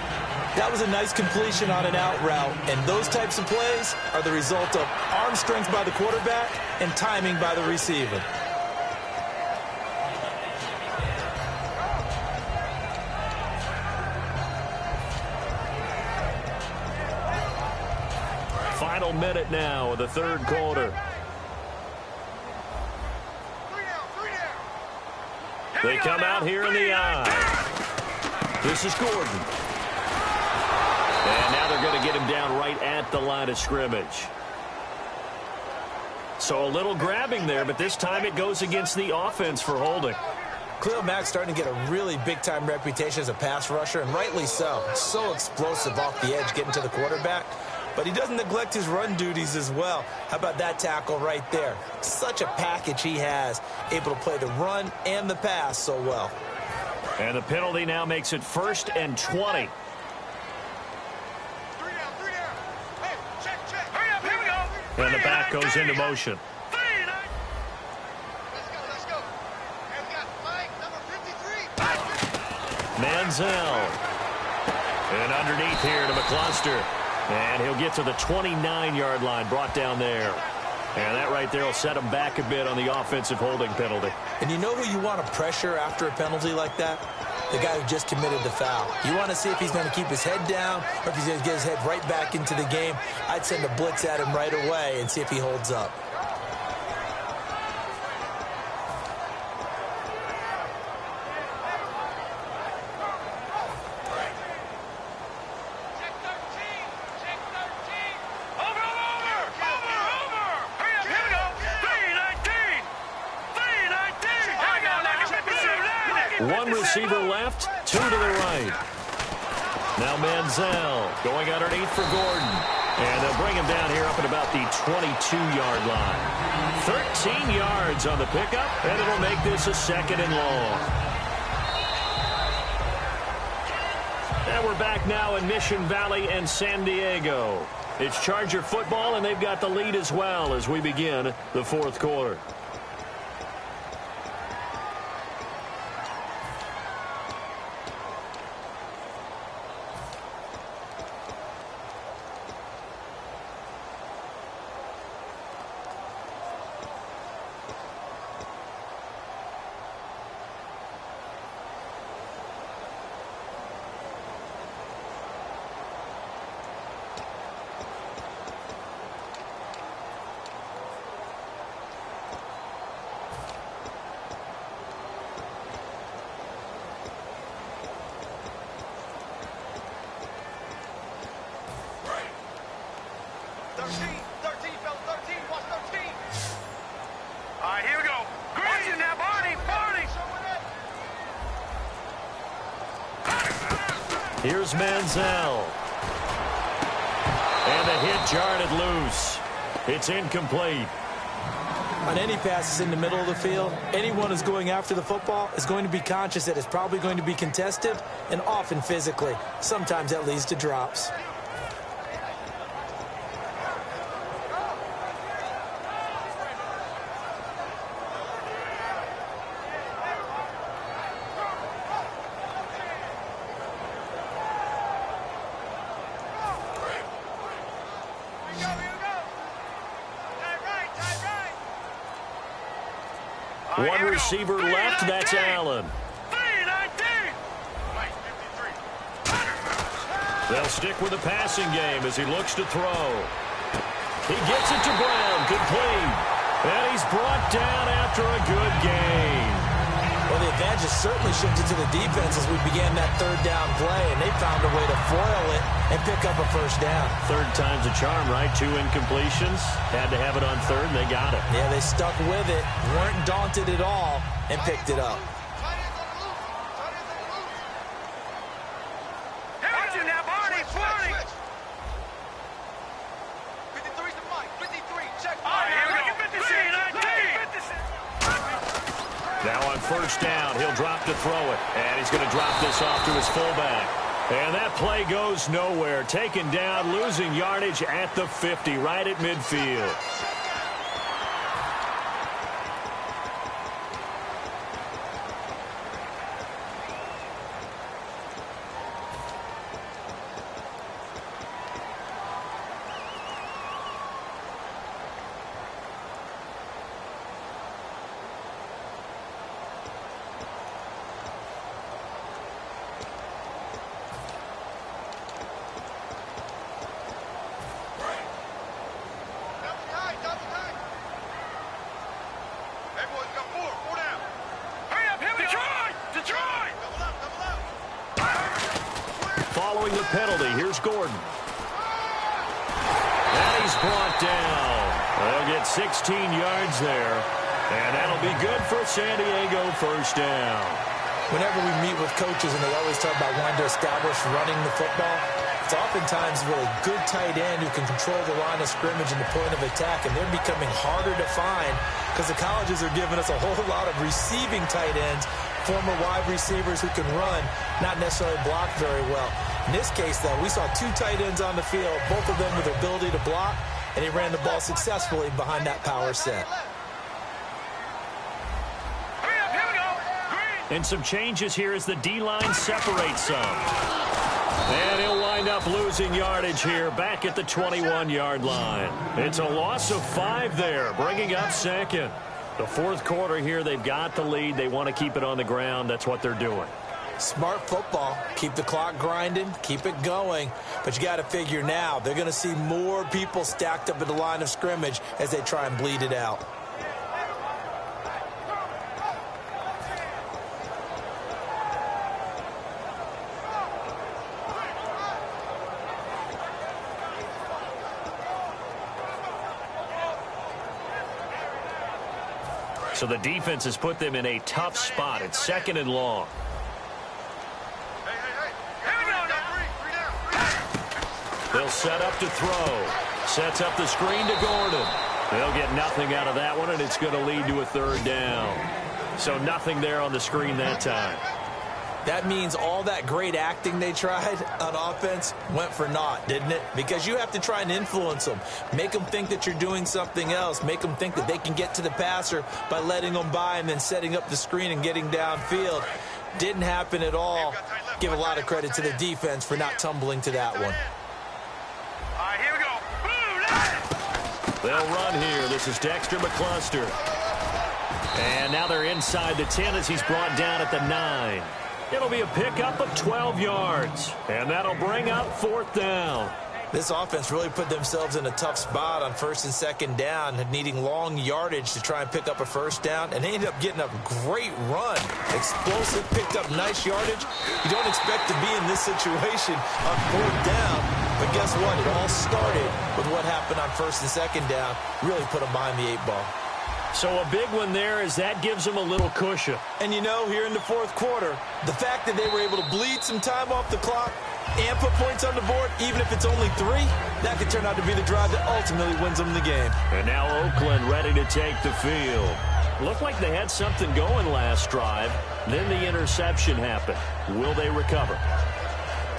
S4: That was a nice completion on an out route, and those types of plays are the result of arm strength by the quarterback and timing by the receiver.
S3: Final minute now of the 3rd quarter. They come out here in the eye. This is Gordon. And now they're going to get him down right at the line of scrimmage. So a little grabbing there, but this time it goes against the offense for holding.
S4: Khalil Mack's starting to get a really big-time reputation as a pass rusher, and rightly so. So explosive off the edge getting to the quarterback. But he doesn't neglect his run duties as well. How about that tackle right there? Such a package he has, able to play the run and the pass so well.
S3: And the penalty now makes it 1st and 20.
S5: 3 down. Hey, check. Hurry up, here we go.
S3: And the back goes into motion.
S5: Let's go. And we got flag number 53.
S3: Manziel. And underneath here to McCluster. And he'll get to the 29-yard line, brought down there. And that right there will set him back a bit on the offensive holding penalty.
S4: And you know who you want to pressure after a penalty like that? The guy who just committed the foul. You want to see if he's going to keep his head down or if he's going to get his head right back into the game. I'd send a blitz at him right away and see if he holds up.
S3: One receiver left, 2 to the right. Now Manziel going underneath for Gordon. And they'll bring him down here up at about the 22-yard line. 13 yards on the pickup, and it'll make this a 2nd and long. And we're back now in Mission Valley and San Diego. It's Charger football, and they've got the lead as well as we begin the fourth quarter. Here's Manziel. And the hit jarred it loose. It's incomplete.
S4: On any passes in the middle of the field, anyone who's going after the football is going to be conscious that it's probably going to be contested, and often physically. Sometimes that leads to drops.
S3: One receiver left, that's Allen. They'll stick with the passing game as he looks to throw. He gets it to Brown, complete. And he's brought down after a good gain.
S4: Well, the advantage has certainly shifted to the defense as we began that third down play, and they found a way to foil it and pick up a first down.
S3: Third time's a charm, right? 2 incompletions. Had to have it on third, and they got it.
S4: Yeah, they stuck with it, weren't daunted at all, and picked it up.
S3: Now on first down, he'll drop to throw it. And he's going to drop this off to his fullback. And that play goes nowhere. Taken down, losing yardage at the 50, right at midfield. Following the penalty, here's Gordon. And he's brought down. They'll get 16 yards there. And that'll be good for San Diego, first down.
S4: Whenever we meet with coaches and they always talk about wanting to establish running the football, it's oftentimes with a good tight end who can control the line of scrimmage and the point of attack, and they're becoming harder to find because the colleges are giving us a whole lot of receiving tight ends, former wide receivers who can run, not necessarily block very well. In this case, though, we saw 2 tight ends on the field, both of them with the ability to block, and he ran the ball successfully behind that power set.
S3: And some changes here as the D-line separates some. And he'll wind up losing yardage here back at the 21-yard line. It's a loss of 5 there, bringing up second. The fourth quarter here, they've got the lead. They want to keep it on the ground. That's what they're doing.
S4: Smart football. Keep the clock grinding. Keep it going. But you got to figure now, they're going to see more people stacked up at the line of scrimmage as they try and bleed it out.
S3: So the defense has put them in a tough spot. It's second and long. They'll set up to throw. Sets up the screen to Gordon. They'll get nothing out of that one, and it's going to lead to a third down. So nothing there on the screen that time.
S4: That means all that great acting they tried on offense went for naught, didn't it? Because you have to try and influence them. Make them think that you're doing something else. Make them think that they can get to the passer by letting them by and then setting up the screen and getting downfield. Didn't happen at all. Give a lot of credit to the defense for not tumbling to that one.
S5: All right, here we go. Boom,
S3: They'll run here. This is Dexter McCluster. And now they're inside the 10 as he's brought down at the 9. It'll be a pickup of 12 yards. And that'll bring up 4th down.
S4: This offense really put themselves in a tough spot on 1st and 2nd down, needing long yardage to try and pick up a 1st down, and they ended up getting a great run. Explosive, picked up nice yardage. You don't expect to be in this situation on 4th down, but guess what? It all started with what happened on 1st and 2nd down. Really put them behind the 8 ball.
S3: So a big one there as that gives them a little cushion.
S4: And you know, here in the 4th quarter, the fact that they were able to bleed some time off the clock and put points on the board, even if it's only 3, that could turn out to be the drive that ultimately wins them the game.
S3: And now Oakland ready to take the field. Looked like they had something going last drive. Then the interception happened. Will they recover?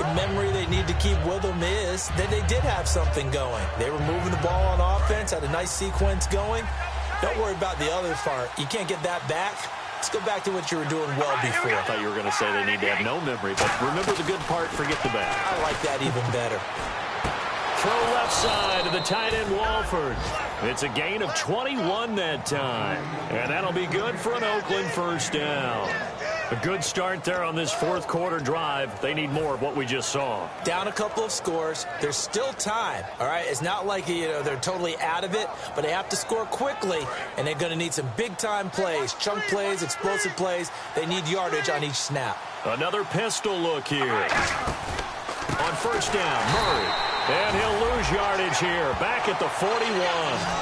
S4: The memory they need to keep with them is that they did have something going. They were moving the ball on offense, had a nice sequence going. Don't worry about the other part. You can't get that back. Let's go back to what you were doing well before.
S3: I thought you were going to say they need to have no memory, but remember the good part, forget the bad.
S4: I like that even better.
S3: Throw left side to the tight end, Walford. It's a gain of 21 that time. And that'll be good for an Oakland 1st down. A good start there on this 4th quarter drive. They need more of what we just saw.
S4: Down a couple of scores. There's still time, all right? It's not like, they're totally out of it, but they have to score quickly, and they're going to need some big-time plays, chunk plays, explosive plays. They need yardage on each snap.
S3: Another pistol look here. On 1st down, Murray. And he'll lose yardage here. Back at the 41.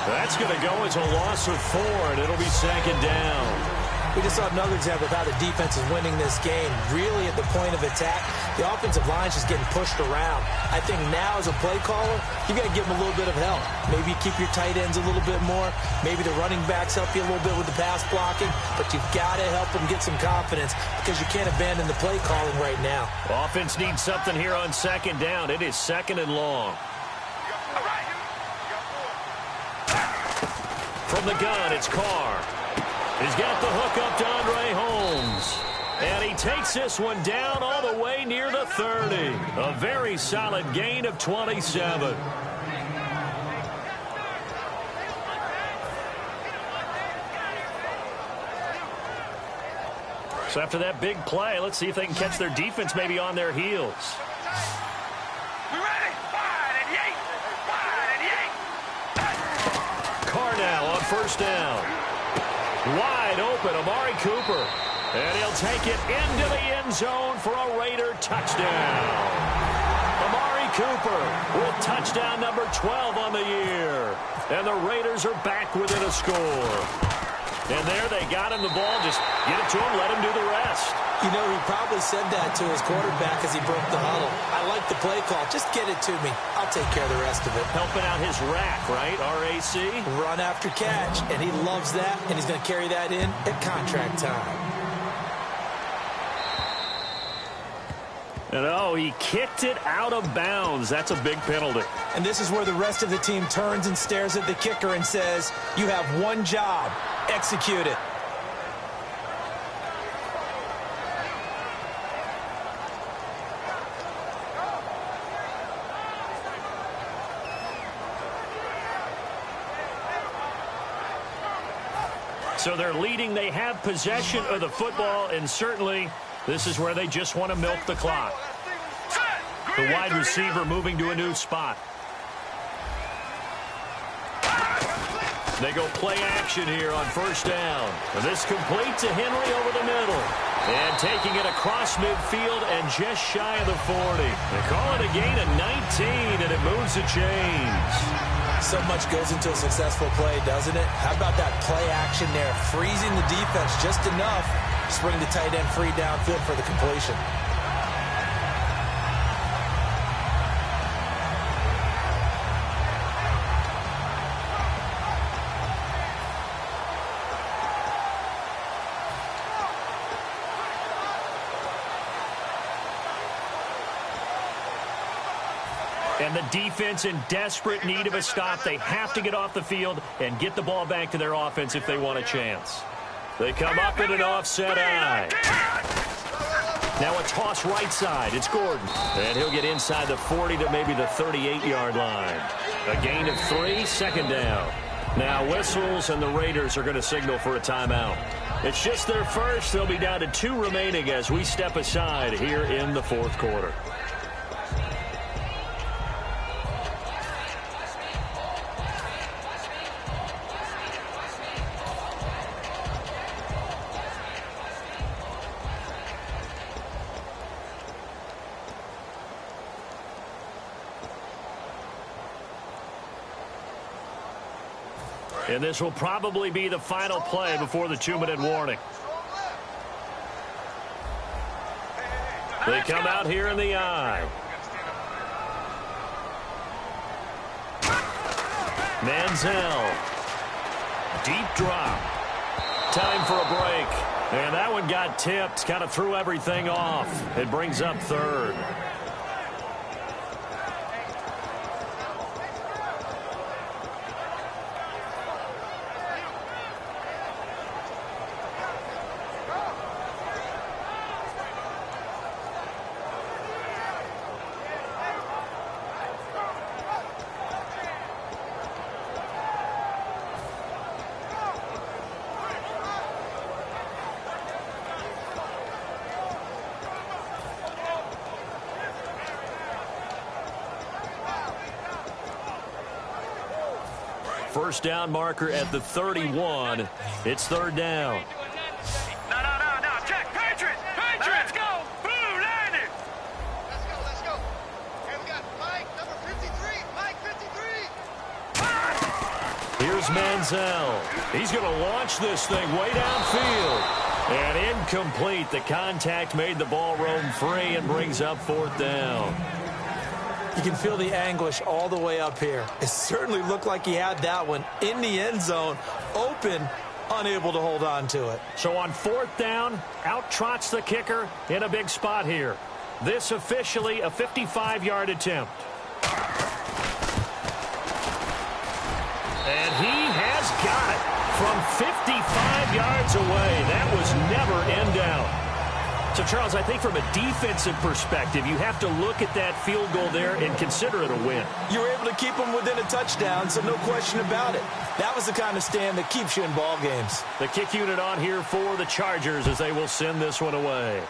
S3: That's going to go as a loss of 4, and it'll be 2nd down.
S4: We just saw another example of how the defense is winning this game. Really at the point of attack, the offensive line is just getting pushed around. I think now as a play caller, you got to give them a little bit of help. Maybe keep your tight ends a little bit more. Maybe the running backs help you a little bit with the pass blocking. But you've got to help them get some confidence because you can't abandon the play calling right now.
S3: Offense needs something here on 2nd down. It is 2nd and long. From the gun, it's Carr. He's got the hook up to Andre Holmes. And he takes this one down all the way near the 30. A very solid gain of 27. So after that big play, let's see if they can catch their defense maybe on their heels.
S5: We ready? Wide and yank. Wide and yank.
S3: Carr now on 1st down. Wide open, Amari Cooper. And he'll take it into the end zone for a Raider touchdown. Amari Cooper with touchdown number 12 on the year. And the Raiders are back within a score. And there they got him the ball. Just get it to him, let him do the rest.
S4: You know, he probably said that to his quarterback as he broke the huddle. I like the play call. Just get it to me. I'll take care of the rest of it.
S3: Helping out his rack, right? R-A-C?
S4: Run after catch. And he loves that. And he's going to carry that in at contract time.
S3: And oh, he kicked it out of bounds. That's a big penalty.
S4: And this is where the rest of the team turns and stares at the kicker and says, you have one job. Execute it.
S3: So they're leading. They have possession of the football, and certainly this is where they just want to milk the clock. The wide receiver moving to a new spot. They go play action here on 1st down. And this complete to Henry over the middle. And taking it across midfield and just shy of the 40. They call it a gain of 19, and it moves the chains.
S4: So much goes into a successful play, doesn't it? How about that play action there? Freezing the defense just enough to bring the tight end free downfield for the completion.
S3: And the defense in desperate need of a stop. They have to get off the field and get the ball back to their offense if they want a chance. They come up in an offset eye. Now a toss right side. It's Gordon. And he'll get inside the 40 to maybe the 38-yard line. A gain of 3, second down. Now whistles, and the Raiders are going to signal for a timeout. It's just their first. They'll be down to 2 remaining as we step aside here in the fourth quarter. And this will probably be the final play before the 2-minute warning. They come out here in the eye. Manziel. Deep drop. Time for a break. And that one got tipped. Kind of threw everything off. It brings up third. First down marker at the 31. It's third down.
S5: No. Check. Patriot. Let's go. Blue landing. Let's go. Here we got Mike, number 53. Mike, 53.
S3: Here's Manziel. He's going to launch this thing way downfield. And incomplete. The contact made the ball roam free and brings up fourth down.
S4: You can feel the anguish all the way up here. It certainly looked like he had that one in the end zone, open, unable to hold on to it.
S3: So on fourth down, out trots the kicker in a big spot here. This officially a 55-yard attempt. And he has got it from 55 yards away. That was never in doubt. So, Charles, I think from a defensive perspective, you have to look at that field goal there and consider it a win.
S4: You were able to keep them within a touchdown, so no question about it. That was the kind of stand that keeps you in ball games.
S3: The kick unit on here for the Chargers as they will send this one away.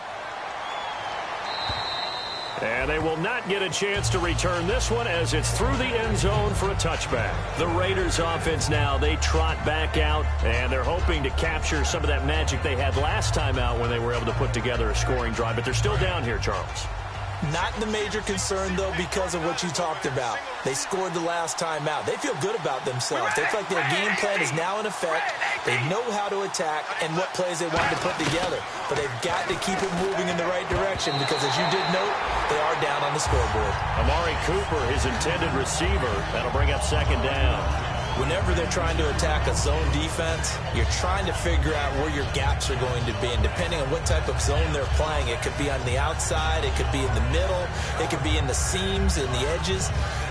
S3: And they will not get a chance to return this one as it's through the end zone for a touchback. The Raiders offense now, they trot back out, and they're hoping to capture some of that magic they had last time out when they were able to put together a scoring drive. But they're still down here, Charles.
S4: Not the major concern, though, because of what you talked about. They scored the last time out. They feel good about themselves. They feel like their game plan is now in effect. They know how to attack and what plays they want to put together. But they've got to keep it moving in the right direction because, as you did note, they are down on the scoreboard.
S3: Amari Cooper, his intended receiver. That'll bring up second down.
S4: Whenever they're trying to attack a zone defense, you're trying to figure out where your gaps are going to be. And depending on what type of zone they're playing, it could be on the outside, it could be in the middle, it could be in the seams and the edges.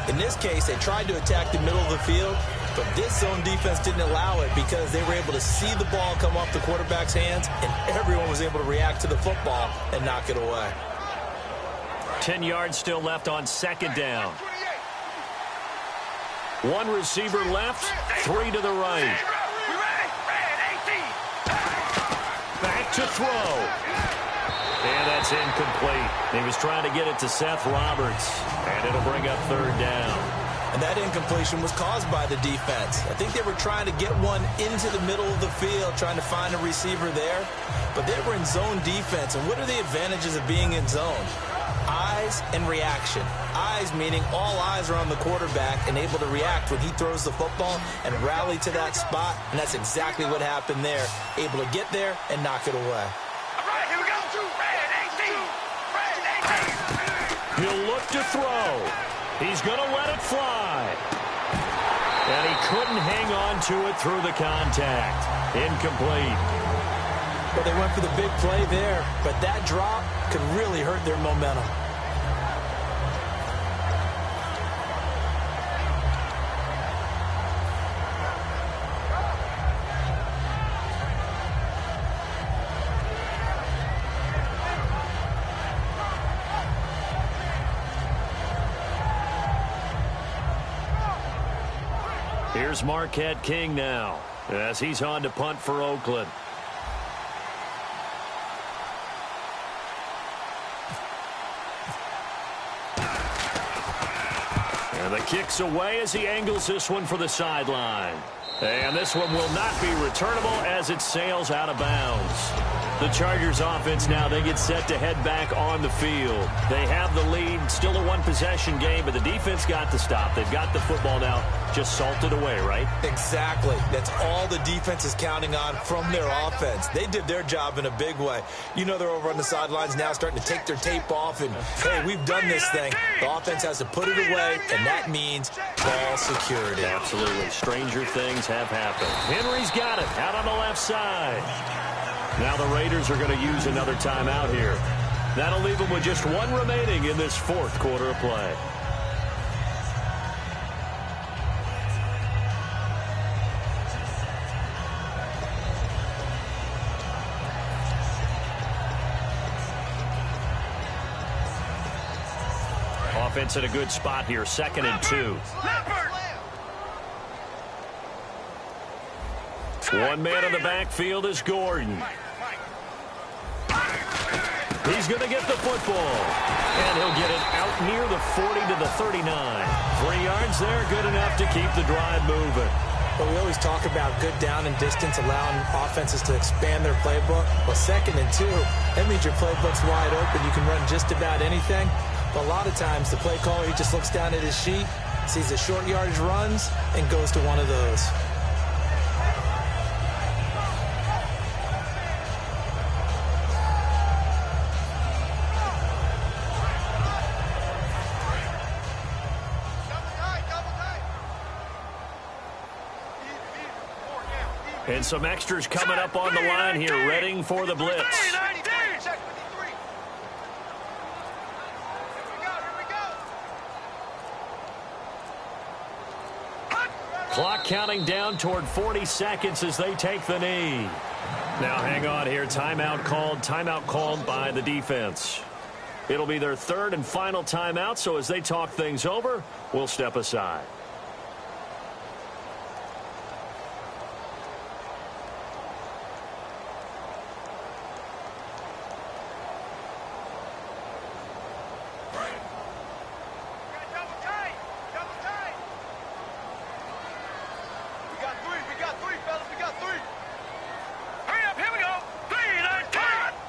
S4: In this case, they tried to attack the middle of the field, but this zone defense didn't allow it because they were able to see the ball come off the quarterback's hands, and everyone was able to react to the football and knock it away.
S3: 10 yards still left on second down. One receiver left, 3 to the right. Back to throw. And that's incomplete. He was trying to get it to Seth Roberts, and it'll bring up third down.
S4: And that incompletion was caused by the defense. I think they were trying to get one into the middle of the field, trying to find a receiver there. But they were in zone defense. And what are the advantages of being in zone? Eyes and reaction. Eyes meaning all eyes are on the quarterback and able to react when he throws the football and rally to that spot. And that's exactly what happened there. Able to get there and knock it away.
S5: All right, here we go. Red 18.
S3: He'll look to throw. He's going to let it fly. And he couldn't hang on to it through the contact. Incomplete.
S4: Well, they went for the big play there, but that drop could really hurt their momentum.
S3: Here's Marquette King now as he's on to punt for Oakland. And the kick's away as he angles this one for the sideline. And this one will not be returnable as it sails out of bounds. The Chargers offense now, they get set to head back on the field. They have the lead, still a one-possession game, but the defense got the stop. They've got the football now, just salted away, right?
S4: Exactly. That's all the defense is counting on from their offense. They did their job in a big way. You know they're over on the sidelines now starting to take their tape off and, hey, we've done this thing. The offense has to put it away, and that means ball security.
S3: Absolutely. Stranger things have happened. Henry's got it out on the left side. Now the Raiders are going to use another timeout here. That'll leave them with just one remaining in this fourth quarter of play. Offense in a good spot here, 2nd and 2. One man in the backfield is Gordon. He's going to get the football. And he'll get it out near the 40 to the 39. 3 yards there, good enough to keep the drive moving.
S4: But we always talk about good down and distance, allowing offenses to expand their playbook. Well, 2nd and 2, that means your playbook's wide open. You can run just about anything. But a lot of times, the play caller, he just looks down at his sheet, sees the short yardage runs, and goes to one of those.
S3: And some extras coming up on the line here, readying for the blitz. Clock counting down toward 40 seconds as they take the knee. Now hang on here. Timeout called by the defense. It'll be their 3rd and final timeout, so as they talk things over, we'll step aside.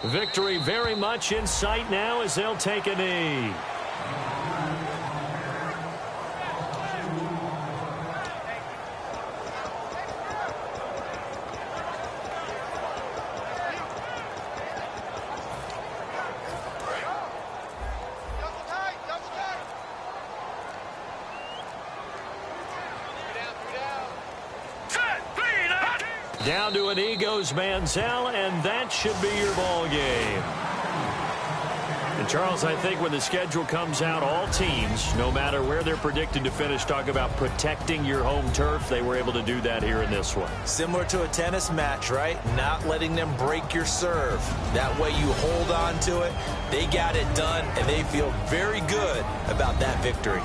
S3: Victory very much in sight now as they'll take a knee. Down to a knee goes Manziel, and that should be your ball game. And Charles, I think when the schedule comes out, all teams, no matter where they're predicted to finish, talk about protecting your home turf. They were able to do that here in this one.
S4: Similar to a tennis match, right? Not letting them break your serve. That way you hold on to it. They got it done, and they feel very good about that victory.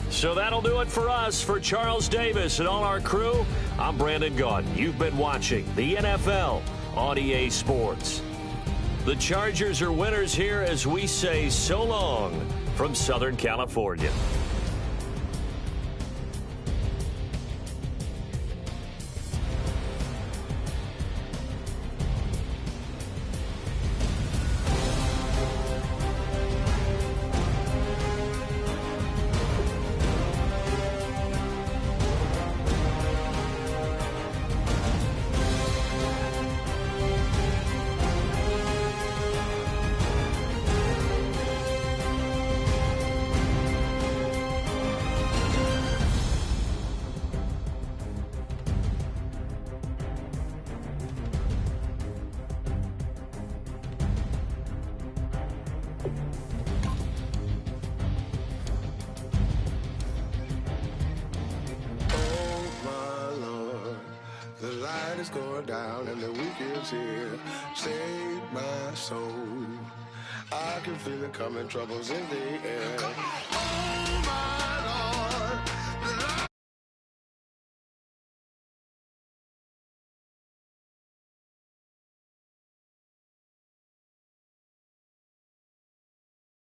S3: So that'll do it for us. For Charles Davis and all our crew, I'm Brandon Gaudin. You've been watching the NFL on EA Sports. The Chargers are winners here as we say so long from Southern California.
S6: Oh, my Lord, the light is going down and the weekend's here. Save my soul. I can feel it coming, troubles in the air. Oh, my